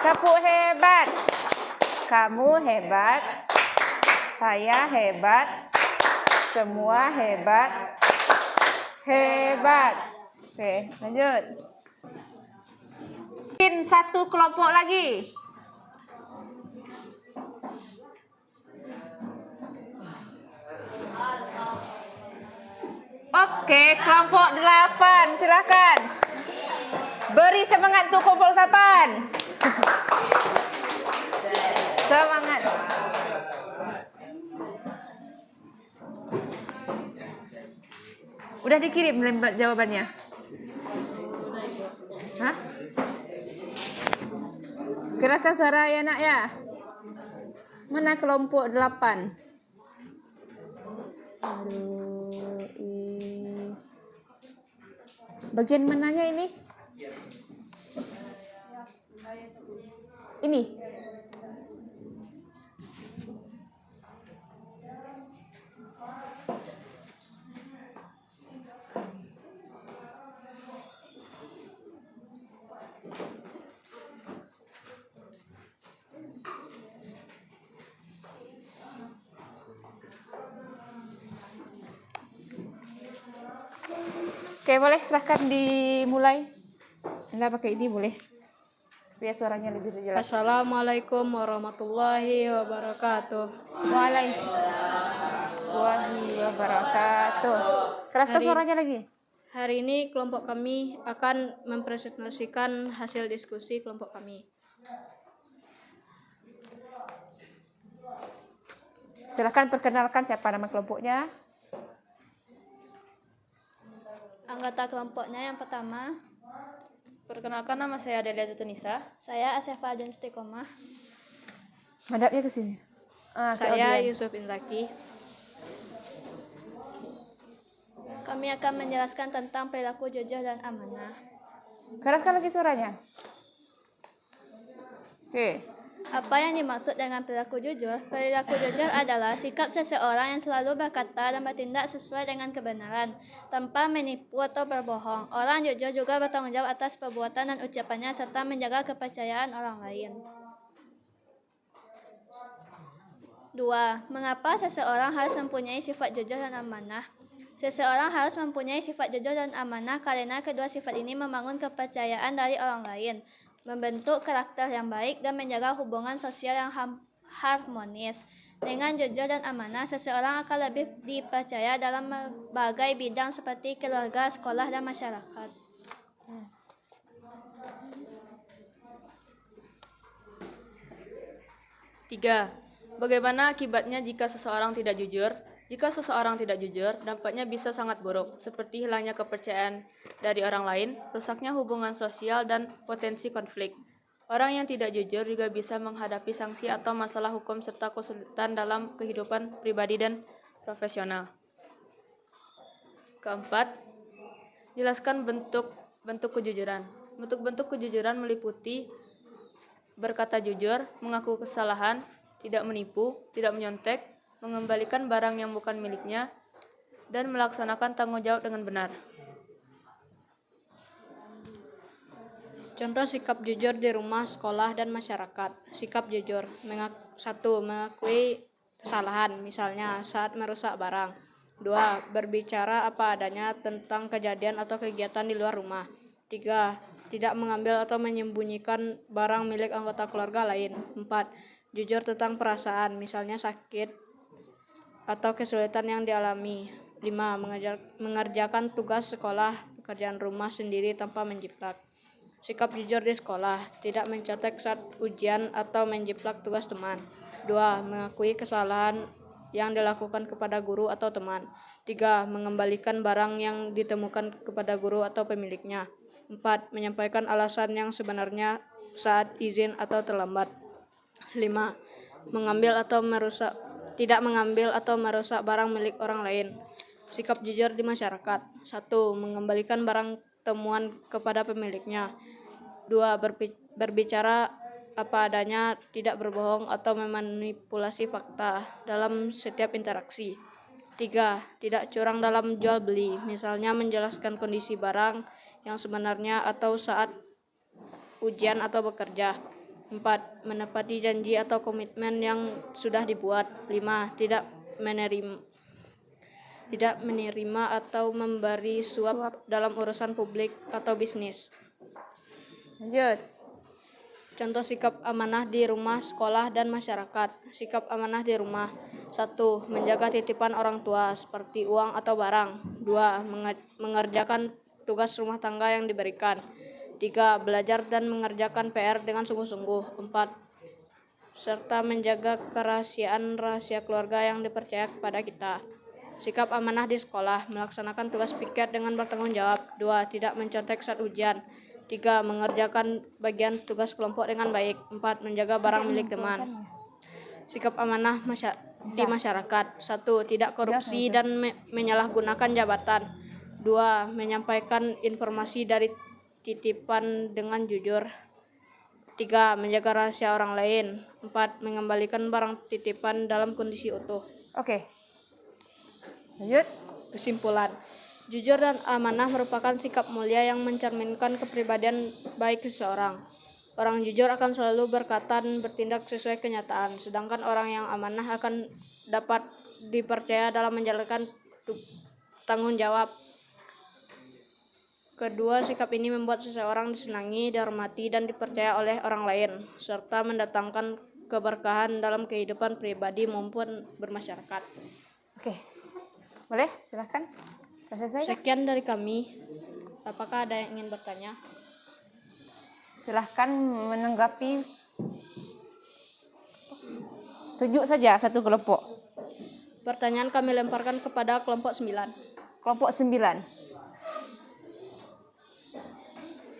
Tepuk hebat. Kamu hebat. Saya hebat. Semua hebat. Hebat. Oke, lanjut. Bikin satu kelompok lagi. Oke, kelompok 8, silakan. Beri semangat untuk kelompok 8. Semangat. Udah dikirim jawabannya? Hah? Keraskan suara ya nak ya. Mana kelompok 8? Bagian mananya ini? Ini. Oke, boleh silahkan dimulai. Anda pakai ini boleh. Supaya suaranya lebih jelas. Assalamualaikum warahmatullahi wabarakatuh. Waalaikumsalam warahmatullahi wabarakatuh. Keraskan suaranya lagi. Hari ini kelompok kami akan mempresentasikan hasil diskusi kelompok kami. Silahkan perkenalkan siapa nama kelompoknya. Anggota kelompoknya yang pertama, Perkenalkan, nama saya Adelia Tutunisa. saya Asyafa Jan Istiqomah. Madapnya ke sini. Saya Yusuf Inzaki. Kami akan menjelaskan tentang perilaku jujur dan amanah. Keraskan lagi suaranya. Oke. Apa yang dimaksud dengan perilaku jujur? Perilaku jujur adalah sikap seseorang yang selalu berkata dan bertindak sesuai dengan kebenaran, tanpa menipu atau berbohong. Orang jujur juga bertanggung jawab atas perbuatan dan ucapannya, serta menjaga kepercayaan orang lain. 2. Mengapa seseorang harus mempunyai sifat jujur dan amanah? Seseorang harus mempunyai sifat jujur dan amanah karena kedua sifat ini membangun kepercayaan dari orang lain, membentuk karakter yang baik, dan menjaga hubungan sosial yang harmonis. Dengan jujur dan amanah, seseorang akan lebih dipercaya dalam berbagai bidang seperti keluarga, sekolah, dan masyarakat. Tiga. Bagaimana akibatnya jika seseorang tidak jujur? Jika seseorang tidak jujur, dampaknya bisa sangat buruk, seperti hilangnya kepercayaan dari orang lain, rusaknya hubungan sosial, dan potensi konflik. Orang yang tidak jujur juga bisa menghadapi sanksi atau masalah hukum serta kesulitan dalam kehidupan pribadi dan profesional. Keempat, jelaskan bentuk kejujuran. Bentuk-bentuk kejujuran meliputi berkata jujur, mengaku kesalahan, tidak menipu, tidak menyontek, mengembalikan barang yang bukan miliknya, dan melaksanakan tanggung jawab dengan benar. Contoh sikap jujur di rumah, sekolah, dan masyarakat. Sikap jujur. 1. Mengakui kesalahan, misalnya saat merusak barang. 2. Berbicara apa adanya tentang kejadian atau kegiatan di luar rumah. 3. Tidak mengambil atau menyembunyikan barang milik anggota keluarga lain. 4. Jujur tentang perasaan, misalnya sakit atau kesulitan yang dialami. 5. Mengerjakan tugas sekolah, pekerjaan rumah sendiri tanpa menjiplak. Sikap jujur di sekolah, tidak mencontek saat ujian atau menjiplak tugas teman. 2. Mengakui kesalahan yang dilakukan kepada guru atau teman. 3. Mengembalikan barang yang ditemukan kepada guru atau pemiliknya. 4. Menyampaikan alasan yang sebenarnya saat izin atau terlambat. 5. Tidak mengambil atau merusak barang milik orang lain. Sikap jujur di masyarakat. 1. Mengembalikan barang temuan kepada pemiliknya. 2. Berbicara apa adanya, tidak berbohong atau memanipulasi fakta dalam setiap interaksi. 3. Tidak curang dalam jual beli, misalnya menjelaskan kondisi barang yang sebenarnya atau saat ujian atau bekerja. 4. Menepati janji atau komitmen yang sudah dibuat. 5. Tidak menerima atau memberi suap dalam urusan publik atau bisnis. Lanjut. Contoh sikap amanah di rumah, sekolah, dan masyarakat. Sikap amanah di rumah. 1. Menjaga titipan orang tua seperti uang atau barang. 2. Mengerjakan tugas rumah tangga yang diberikan. 3. Belajar dan mengerjakan PR dengan sungguh-sungguh. 4. Serta menjaga kerahasiaan rahasia keluarga yang dipercaya kepada kita. Sikap amanah di sekolah, melaksanakan tugas piket dengan bertanggung jawab. 2. Tidak mencontek saat ujian. 3. Mengerjakan bagian tugas kelompok dengan baik. 4. Menjaga barang milik teman. Sikap amanah di masyarakat. 1. Tidak korupsi dan menyalahgunakan jabatan. 2. Menyampaikan informasi dari titipan dengan jujur. 3. Menjaga rahasia orang lain. 4. Mengembalikan barang titipan dalam kondisi utuh. Oke. Lanjut. Kesimpulan. Jujur dan amanah merupakan sikap mulia yang mencerminkan kepribadian baik seseorang. Orang jujur akan selalu berkata dan bertindak sesuai kenyataan, sedangkan orang yang amanah akan dapat dipercaya dalam menjalankan tanggung jawab. Kedua sikap ini membuat seseorang disenangi, dihormati, dan dipercaya oleh orang lain, serta mendatangkan keberkahan dalam kehidupan pribadi maupun bermasyarakat. Oke. Boleh? Silakan. Selesai. Sekian dari kami. Apakah ada yang ingin bertanya? Silahkan menanggapi. Tunjuk saja satu kelompok. Pertanyaan kami lemparkan kepada kelompok 9. Kelompok 9.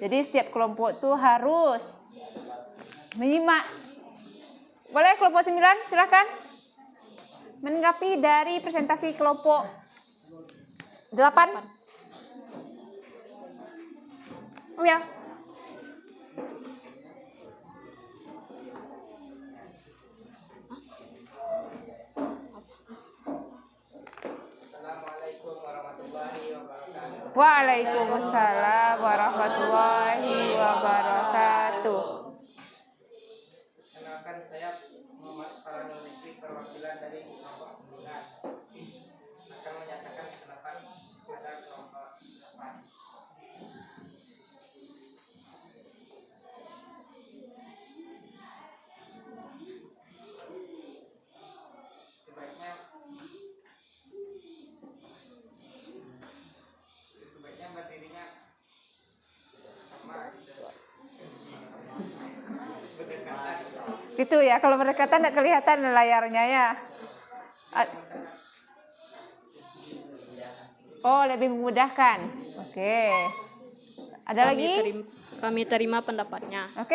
Jadi setiap kelompok itu harus menyimak. Boleh kelompok 9? Silahkan. Menanggapi dari presentasi kelompok 8. Oh ya. Waalaikumsalam warahmatullahi wabarakatuh. Kenalkan, saya Muhammad Farhanul Fikri, perwakilan dari kelompok 9. Akan menyatakan pendapat pada kelompok 8. Sebaiknya berdirinya sama berdekatan. Gitu ya, kalau berdekatan tidak kelihatan layarnya ya. Oh, lebih memudahkan. Oke. Ada lagi? Kami terima pendapatnya. Oke,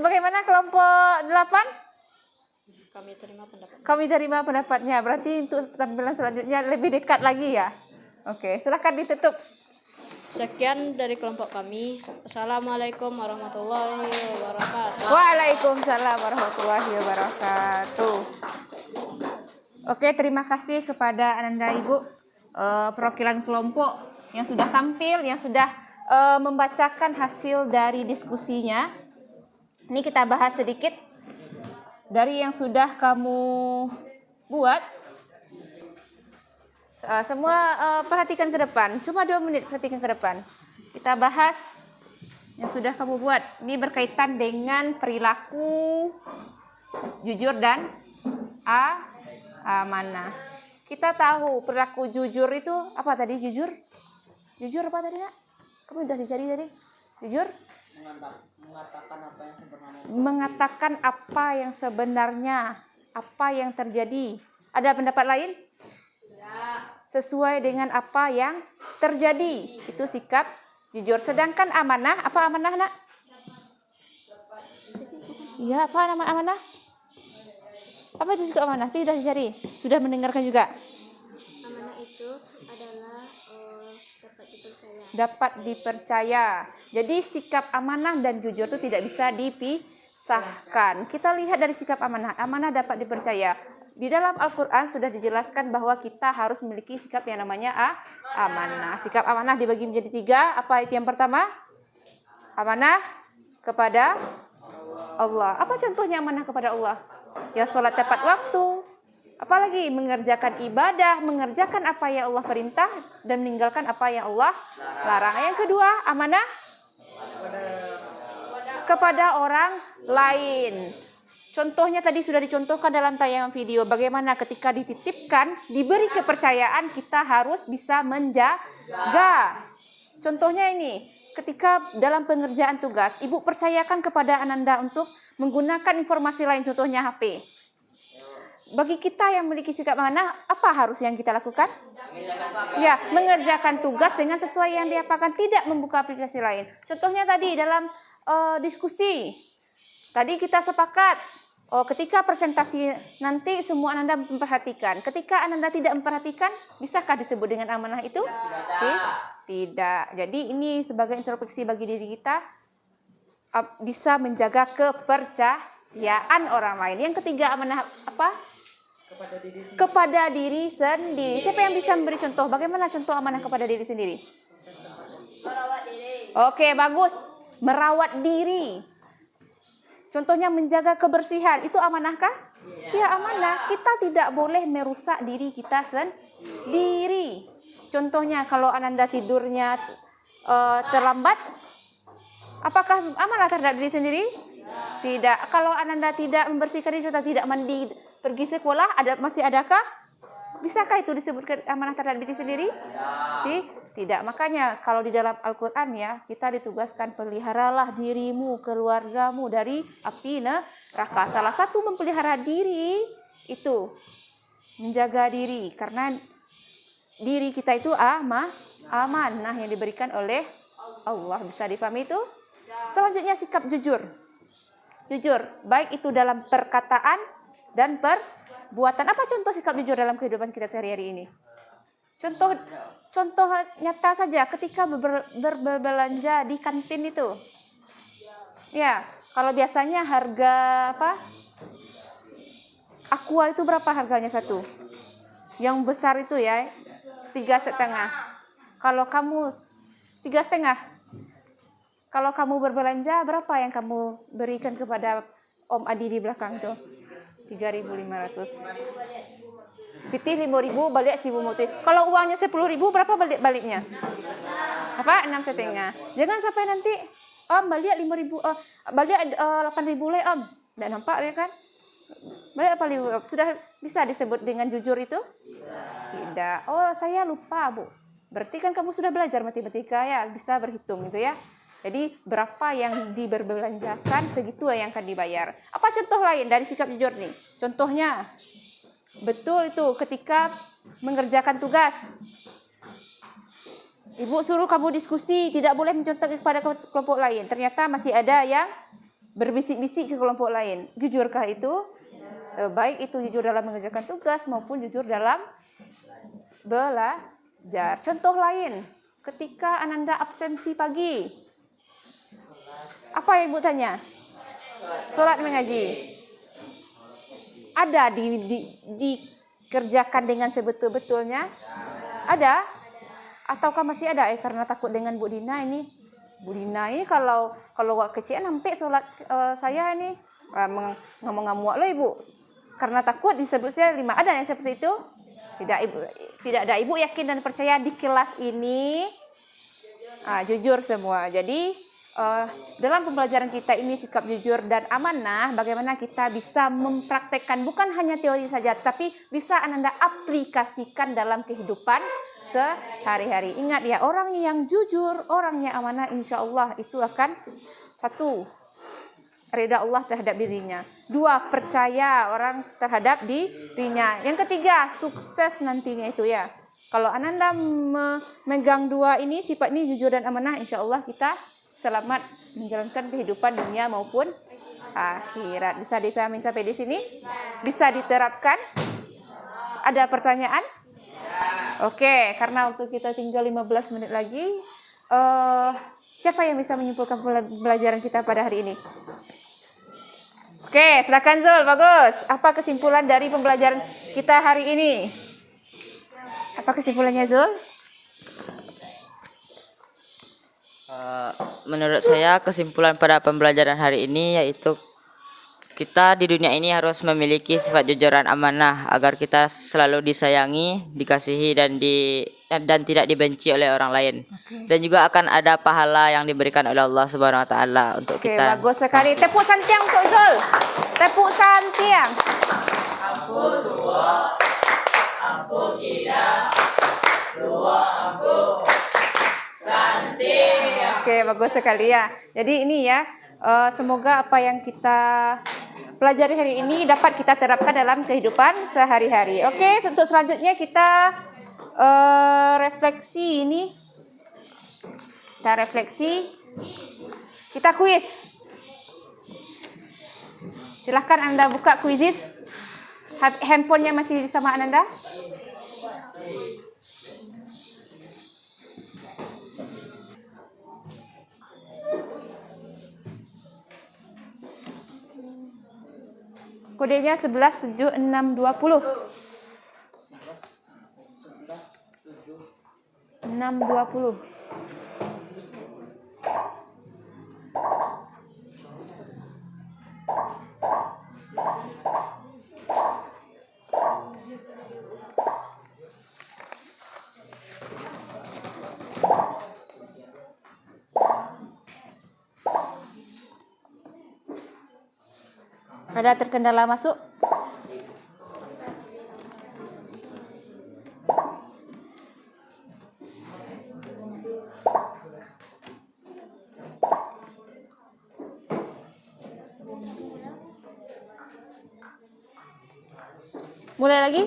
bagaimana kelompok 8? Kami terima pendapatnya. Kami terima pendapatnya. Berarti untuk tampilan selanjutnya lebih dekat lagi ya. Oke, silakan ditutup. Sekian dari kelompok kami. Assalamualaikum warahmatullahi wabarakatuh. Waalaikumsalam warahmatullahi wabarakatuh. Oke, terima kasih kepada Ananda Ibu, perwakilan kelompok yang sudah tampil, yang sudah membacakan hasil dari diskusinya. Ini kita bahas sedikit dari yang sudah kamu buat. Semua perhatikan ke depan, cuma 2 menit perhatikan ke depan. Kita bahas yang sudah kamu buat. Ini berkaitan dengan perilaku jujur dan amanah. Kita tahu perilaku jujur itu apa tadi? Jujur apa tadi, Nak? Kamu udah dicari tadi? Jujur? Mengatakan apa yang sebenarnya, apa yang terjadi. Ada pendapat lain? Sesuai dengan apa yang terjadi. Itu sikap jujur. Sedangkan amanah, apa amanah, Nak? Iya, apa nama amanah? Apa itu sikap amanah? Tidak dicari. Sudah mendengarkan juga. Amanah itu adalah Dapat dipercaya. Jadi sikap amanah dan jujur itu tidak bisa dipisahkan. Kita lihat dari sikap amanah. Amanah dapat dipercaya. Di dalam Al-Quran sudah dijelaskan bahwa kita harus memiliki sikap yang namanya amanah. Sikap amanah dibagi menjadi 3. Apa itu yang pertama? Amanah kepada Allah. Apa contohnya amanah kepada Allah? Ya sholat tepat waktu. Apalagi mengerjakan ibadah, mengerjakan apa yang Allah perintah dan meninggalkan apa yang Allah larang. Yang kedua, amanah kepada orang lain. Contohnya tadi sudah dicontohkan dalam tayangan video. Bagaimana ketika dititipkan, diberi kepercayaan, kita harus bisa menjaga. Contohnya ini, ketika dalam pengerjaan tugas, ibu percayakan kepada Ananda untuk menggunakan informasi lain, contohnya HP. Bagi kita yang memiliki sikap amanah, apa harus yang kita lakukan? Ya, mengerjakan tugas dengan sesuai yang diapakan, tidak membuka aplikasi lain. Contohnya tadi dalam diskusi, tadi kita sepakat, ketika presentasi nanti semua Ananda memperhatikan. Ketika Ananda tidak memperhatikan, bisakah disebut dengan amanah itu? Tidak. Jadi ini sebagai introspeksi bagi diri kita, bisa menjaga kepercayaan orang lain. Yang ketiga, amanah apa? Kepada diri sendiri. Siapa yang bisa memberi contoh? Bagaimana contoh amanah kepada diri sendiri? merawat diri. Oke, bagus. Merawat diri. Contohnya menjaga kebersihan. Itu amanahkah? Ya, amanah. Kita tidak boleh merusak diri kita sendiri. Contohnya kalau Ananda tidurnya terlambat, apakah amanah terhadap diri sendiri? Tidak. Kalau Ananda tidak membersihkan diri, tidak mandi, pergi sekolah, masih adakah? Bisakah itu disebut amanah terhadap diri sendiri? Tidak. Makanya kalau di dalam Al-Quran ya, kita ditugaskan peliharalah dirimu, keluargamu dari api neraka. Salah satu memelihara diri itu menjaga diri, karena diri kita itu amanah yang diberikan oleh Allah. Bisa dipahami itu? Selanjutnya sikap jujur. Jujur, baik itu dalam perkataan dan perbuatan. Apa contoh sikap jujur dalam kehidupan kita sehari-hari ini? Contoh nyata saja ketika berbelanja di kantin itu. Ya, kalau biasanya harga Aqua itu berapa harganya satu? Yang besar itu ya, 3,5. Kalau kamu 3,5. Kalau kamu berbelanja, berapa yang kamu berikan kepada Om Adi di belakang tuh? 3.500. Pitih 5.000, balik 1.000. Kalau uangnya 10.000, berapa baliknya? Apa? 6,5. Jangan sampai nanti Om balik 5.000, balik 8.000 le Om. Tidak nampak ya kan? Balik apa 5.000? Sudah bisa disebut dengan jujur itu? Tidak. Oh, saya lupa, Bu. Berarti kan kamu sudah belajar matematika ya, bisa berhitung gitu ya. Jadi berapa yang diberbelanjakan, segitu yang akan dibayar. Apa contoh lain dari sikap jujur nih? Contohnya, betul itu ketika mengerjakan tugas. Ibu suruh kamu diskusi, tidak boleh mencontohkan kepada kelompok lain. Ternyata masih ada yang berbisik-bisik ke kelompok lain. Jujurkah itu? Baik itu jujur dalam mengerjakan tugas maupun jujur dalam belajar. Contoh lain, ketika Ananda absensi pagi. Apa yang Ibu tanya? Sholat mengaji. Ada dikerjakan dengan sebetul-betulnya? Ada? Ataukah masih ada? Karena takut dengan Bu Dina ini. Bu Dina ini kalau kecil sampai sholat saya ini ngamuk-ngamuk loh Ibu. Karena takut disebut saya 5. Ada yang seperti itu? Tidak, Ibu. Tidak ada. Ibu yakin dan percaya di kelas ini jujur semua. Jadi dalam pembelajaran kita ini sikap jujur dan amanah, bagaimana kita bisa mempraktekkan bukan hanya teori saja, tapi bisa Ananda aplikasikan dalam kehidupan sehari-hari. Ingat ya, orang yang jujur, orang yang amanah, insya Allah itu akan satu, ridha Allah terhadap dirinya. Dua, percaya orang terhadap dirinya. Yang ketiga, sukses nantinya itu ya. Kalau Ananda memegang dua ini, sifat ini jujur dan amanah, insya Allah kita selamat menjalankan kehidupan dunia maupun akhirat. Bisa dipahami sampai di sini? Bisa diterapkan? Ada pertanyaan? Oke, karena waktu kita tinggal 15 menit lagi, siapa yang bisa menyimpulkan pembelajaran kita pada hari ini? Oke, silakan Zul, bagus. Apa kesimpulan dari pembelajaran kita hari ini? Apa kesimpulannya Zul? Menurut saya kesimpulan pada pembelajaran hari ini yaitu kita di dunia ini harus memiliki sifat jujur dan amanah agar kita selalu disayangi, dikasihi dan tidak dibenci oleh orang lain. Dan juga akan ada pahala yang diberikan oleh Allah Subhanahu wa taala untuk Oke, kita. bagus sekali. Tepuk santiang untuk Zul. Tepuk santiang. Aku dua, aku tidak, dua aku santiang. Oke, bagus sekali ya. Jadi ini ya, semoga apa yang kita pelajari hari ini dapat kita terapkan dalam kehidupan sehari-hari. Oke, untuk selanjutnya kita refleksi ini. Kita refleksi. Kita kuis. Silahkan Anda buka kuisis. Handphonenya masih sama Anda? Kodenya 117620. 620. Ada terkendala masuk? Mulai lagi?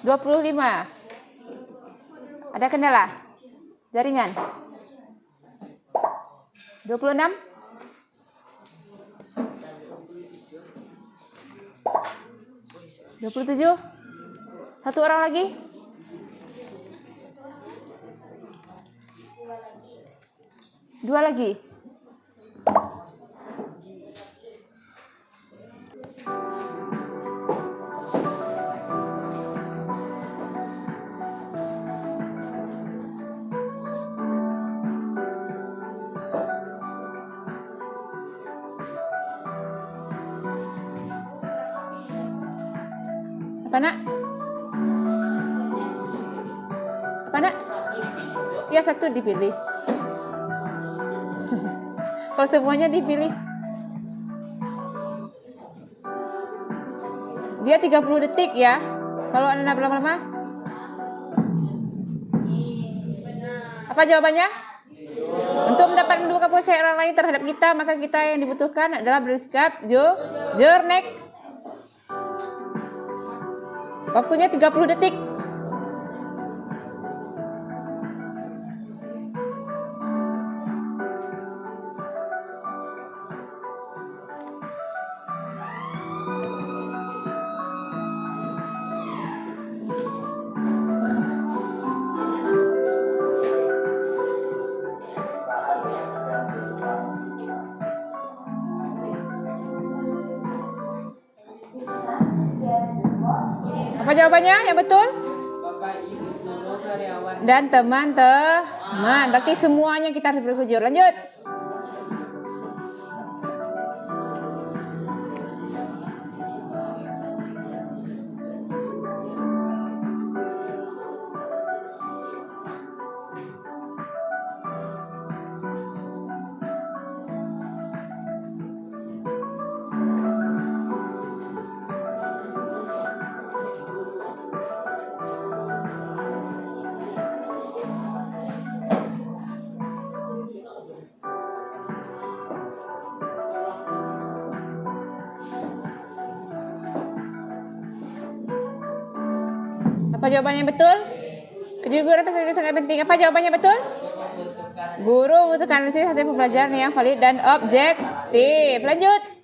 Dua 25. Ada kendala? Jaringan? 26? 27? Satu orang lagi? Dua lagi? Apa nak? Apa nak? Ya, satu dipilih. Kalau semuanya dipilih. Dia 30 detik ya. Kalau Anda lama-lama. Apa jawabannya? Untuk mendapat mendudukan kepercayaan orang lain terhadap kita, maka kita yang dibutuhkan adalah bersikap jujur. Next. Waktunya 30 detik. Apa jawabannya yang betul? Bapak, Ibu, guru, karyawan. Dan teman-teman. Berarti semuanya kita harus berjujur. Lanjut. Apa jawabannya betul? Kejujuran sangat penting. Apa jawabannya betul? Guru membutuhkan analisis hasil pembelajaran yang valid dan objektif. Lanjut.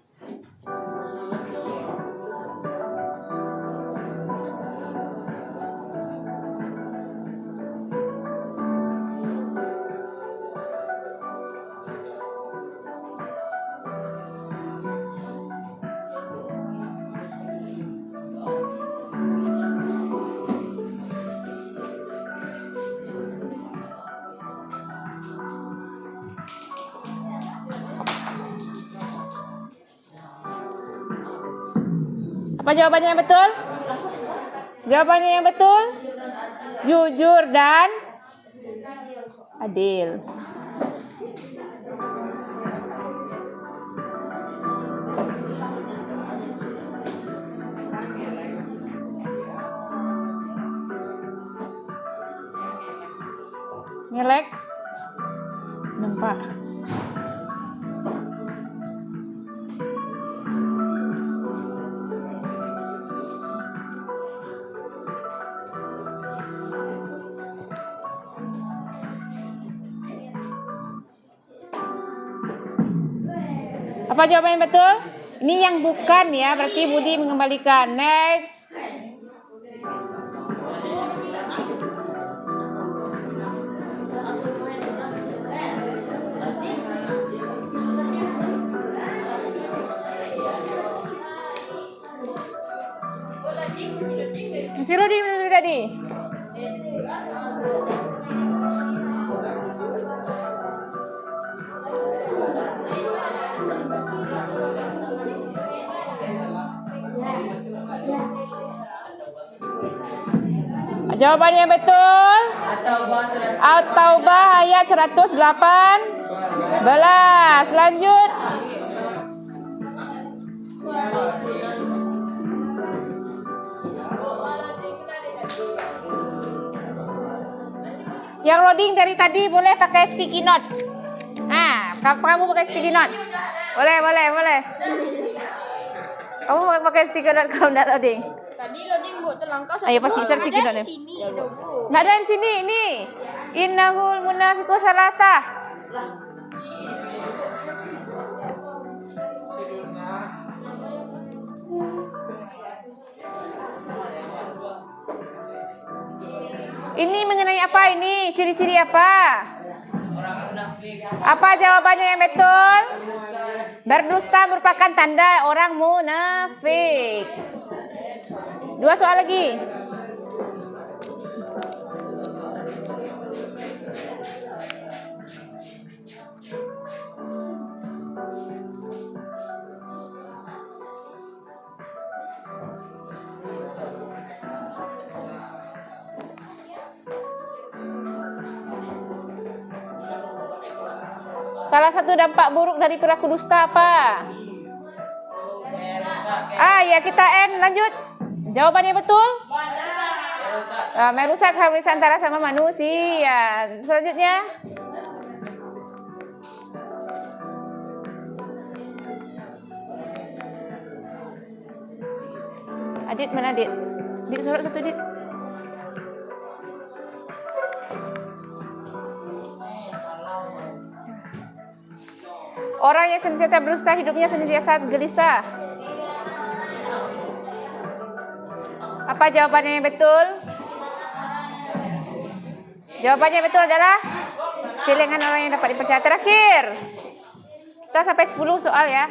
Apa jawabannya yang betul? Jawabannya yang betul? Jujur dan adil. Ngelek? Nampak. Apa jawabannya betul? Ini yang bukan ya, berarti Budi mengembalikan. Next. Masih loading tadi. Jawabannya betul. At-Taubah ayat 118. Lanjut. Yang loading dari tadi boleh pakai sticky note. Nah, kamu pakai sticky note. Boleh. Kamu pakai sticky note kalau enggak loading. Tadi loading buat terlangkau. Ayo pasti share sticky note. Enggak ada di sini, ini. Innahul munafiqu salasah. Ini mengenai apa ini? Ciri-ciri apa? Apa jawabannya yang betul? Berdusta merupakan tanda orang munafik. 2 soal lagi. Salah satu dampak buruk dari perilaku dusta apa? Ya kita N lanjut. Jawabannya betul? Merusak harmonis antara sama manusia. Selanjutnya. Adit mana Adit? Adit surat satu Adit. Orang yang senantiasa berdusta hidupnya senantiasa gelisah. Apa jawabannya yang betul? Jawabannya yang betul adalah pilihan orang yang dapat dipercaya. Terakhir. Kita sampai 10 soal ya.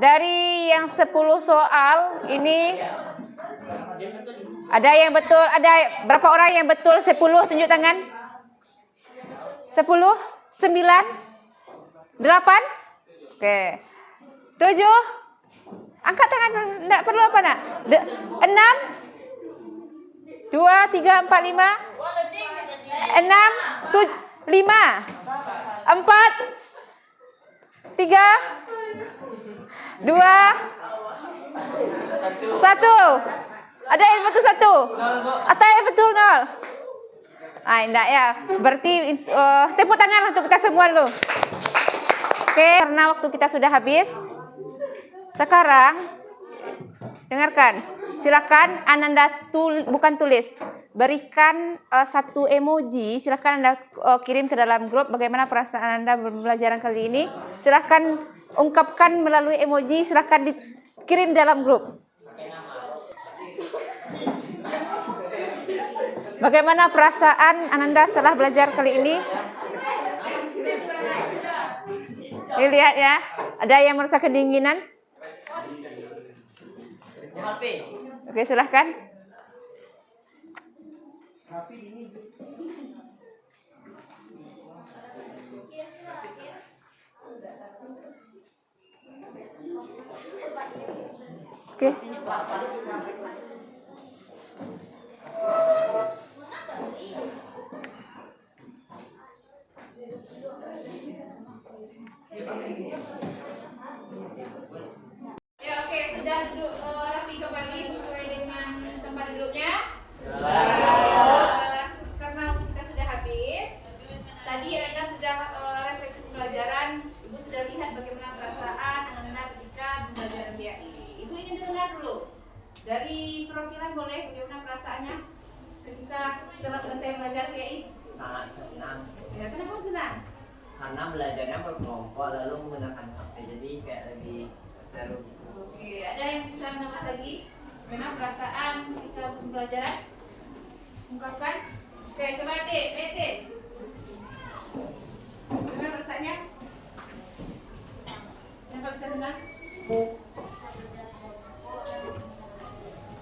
Dari yang 10 soal ini ada yang betul, ada berapa orang yang betul 10? Tunjuk tangan. 10, 9, 8. Oke. 7. Angkat tangan, enggak perlu apa nak? 6. 2, 3, 4, 5. 6, 5. 4. 3. 2. 1. Ada yang betul 1? Atau yang betul 0? Enggak ya. Berarti tepuk tangan untuk kita semua dulu. Oke, karena waktu kita sudah habis. Sekarang dengarkan. Silakan Ananda bukan tulis. Berikan satu emoji. Silakan Anda kirim ke dalam grup bagaimana perasaan Anda pembelajaran kali ini. Silakan ungkapkan melalui emoji. Silakan dikirim dalam grup. Bagaimana perasaan Ananda setelah belajar kali ini? Lihat ya, ada yang merasa kedinginan? Oke, silahkan. Oke. Ya, oke, sudah duduk rapi kembali sesuai dengan tempat duduknya. Karena waktu kita sudah habis, tadi Anda sudah refleksi pembelajaran. Ibu sudah lihat bagaimana perasaan Anda ketika pembelajaran BAI. Ibu ingin dengar dulu dari perwakilan, boleh, bagaimana perasaannya ketika setelah selesai belajar BAI? Sangat senang. Ya, kenapa senang? Karena belajarnya berkelompok lalu menggunakan HP, jadi kayak lebih seru. Oke, ada yang bisa menambah lagi? Bagaimana perasaan ketika pembelajaran? Ungkapkan. Oke, coba PT. Bagaimana perasaannya? Kenapa bisa senang?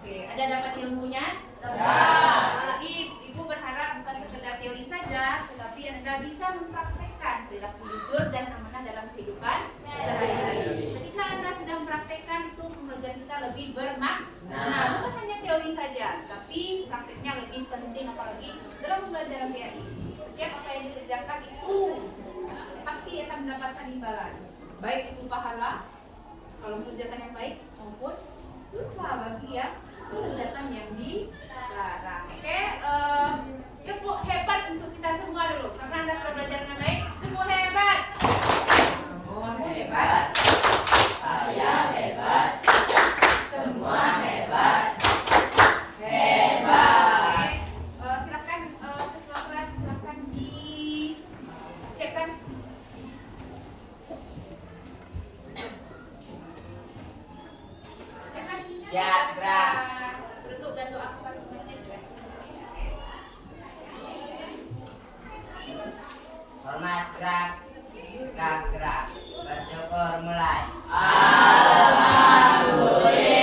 Oke, ada dapat ilmunya? Jadi Ibu berharap bukan sekedar teori saja, tetapi Anda bisa mempraktekkan perilaku jujur dan amanah dalam kehidupan sehari-hari. Ketika Anda sudah mempraktekkan, itu pembelajaran kita lebih bermakna. Bukan hanya teori saja, tapi prakteknya lebih penting, apalagi dalam pembelajaran BAI. Setiap apa yang dikerjakan itu pasti akan mendapatkan imbalan, baik itu pahala kalau mengerjakan yang baik maupun dosa bagi yang mengerjakan yang dilarang. Oke, tepuk hebat untuk kita semua dulu, karena Anda sudah belajar dengan baik. Tepuk hebat. Kamu hebat. Saya hebat. Semua hebat. Hebat. Silakan ketua kelas, silakan disiapkan. Siap, gerak. Beruntuk dan doa kepada majelis ya. Hormat, gerak. Gerak. Bersyukur, mulai. Alhamdulillah.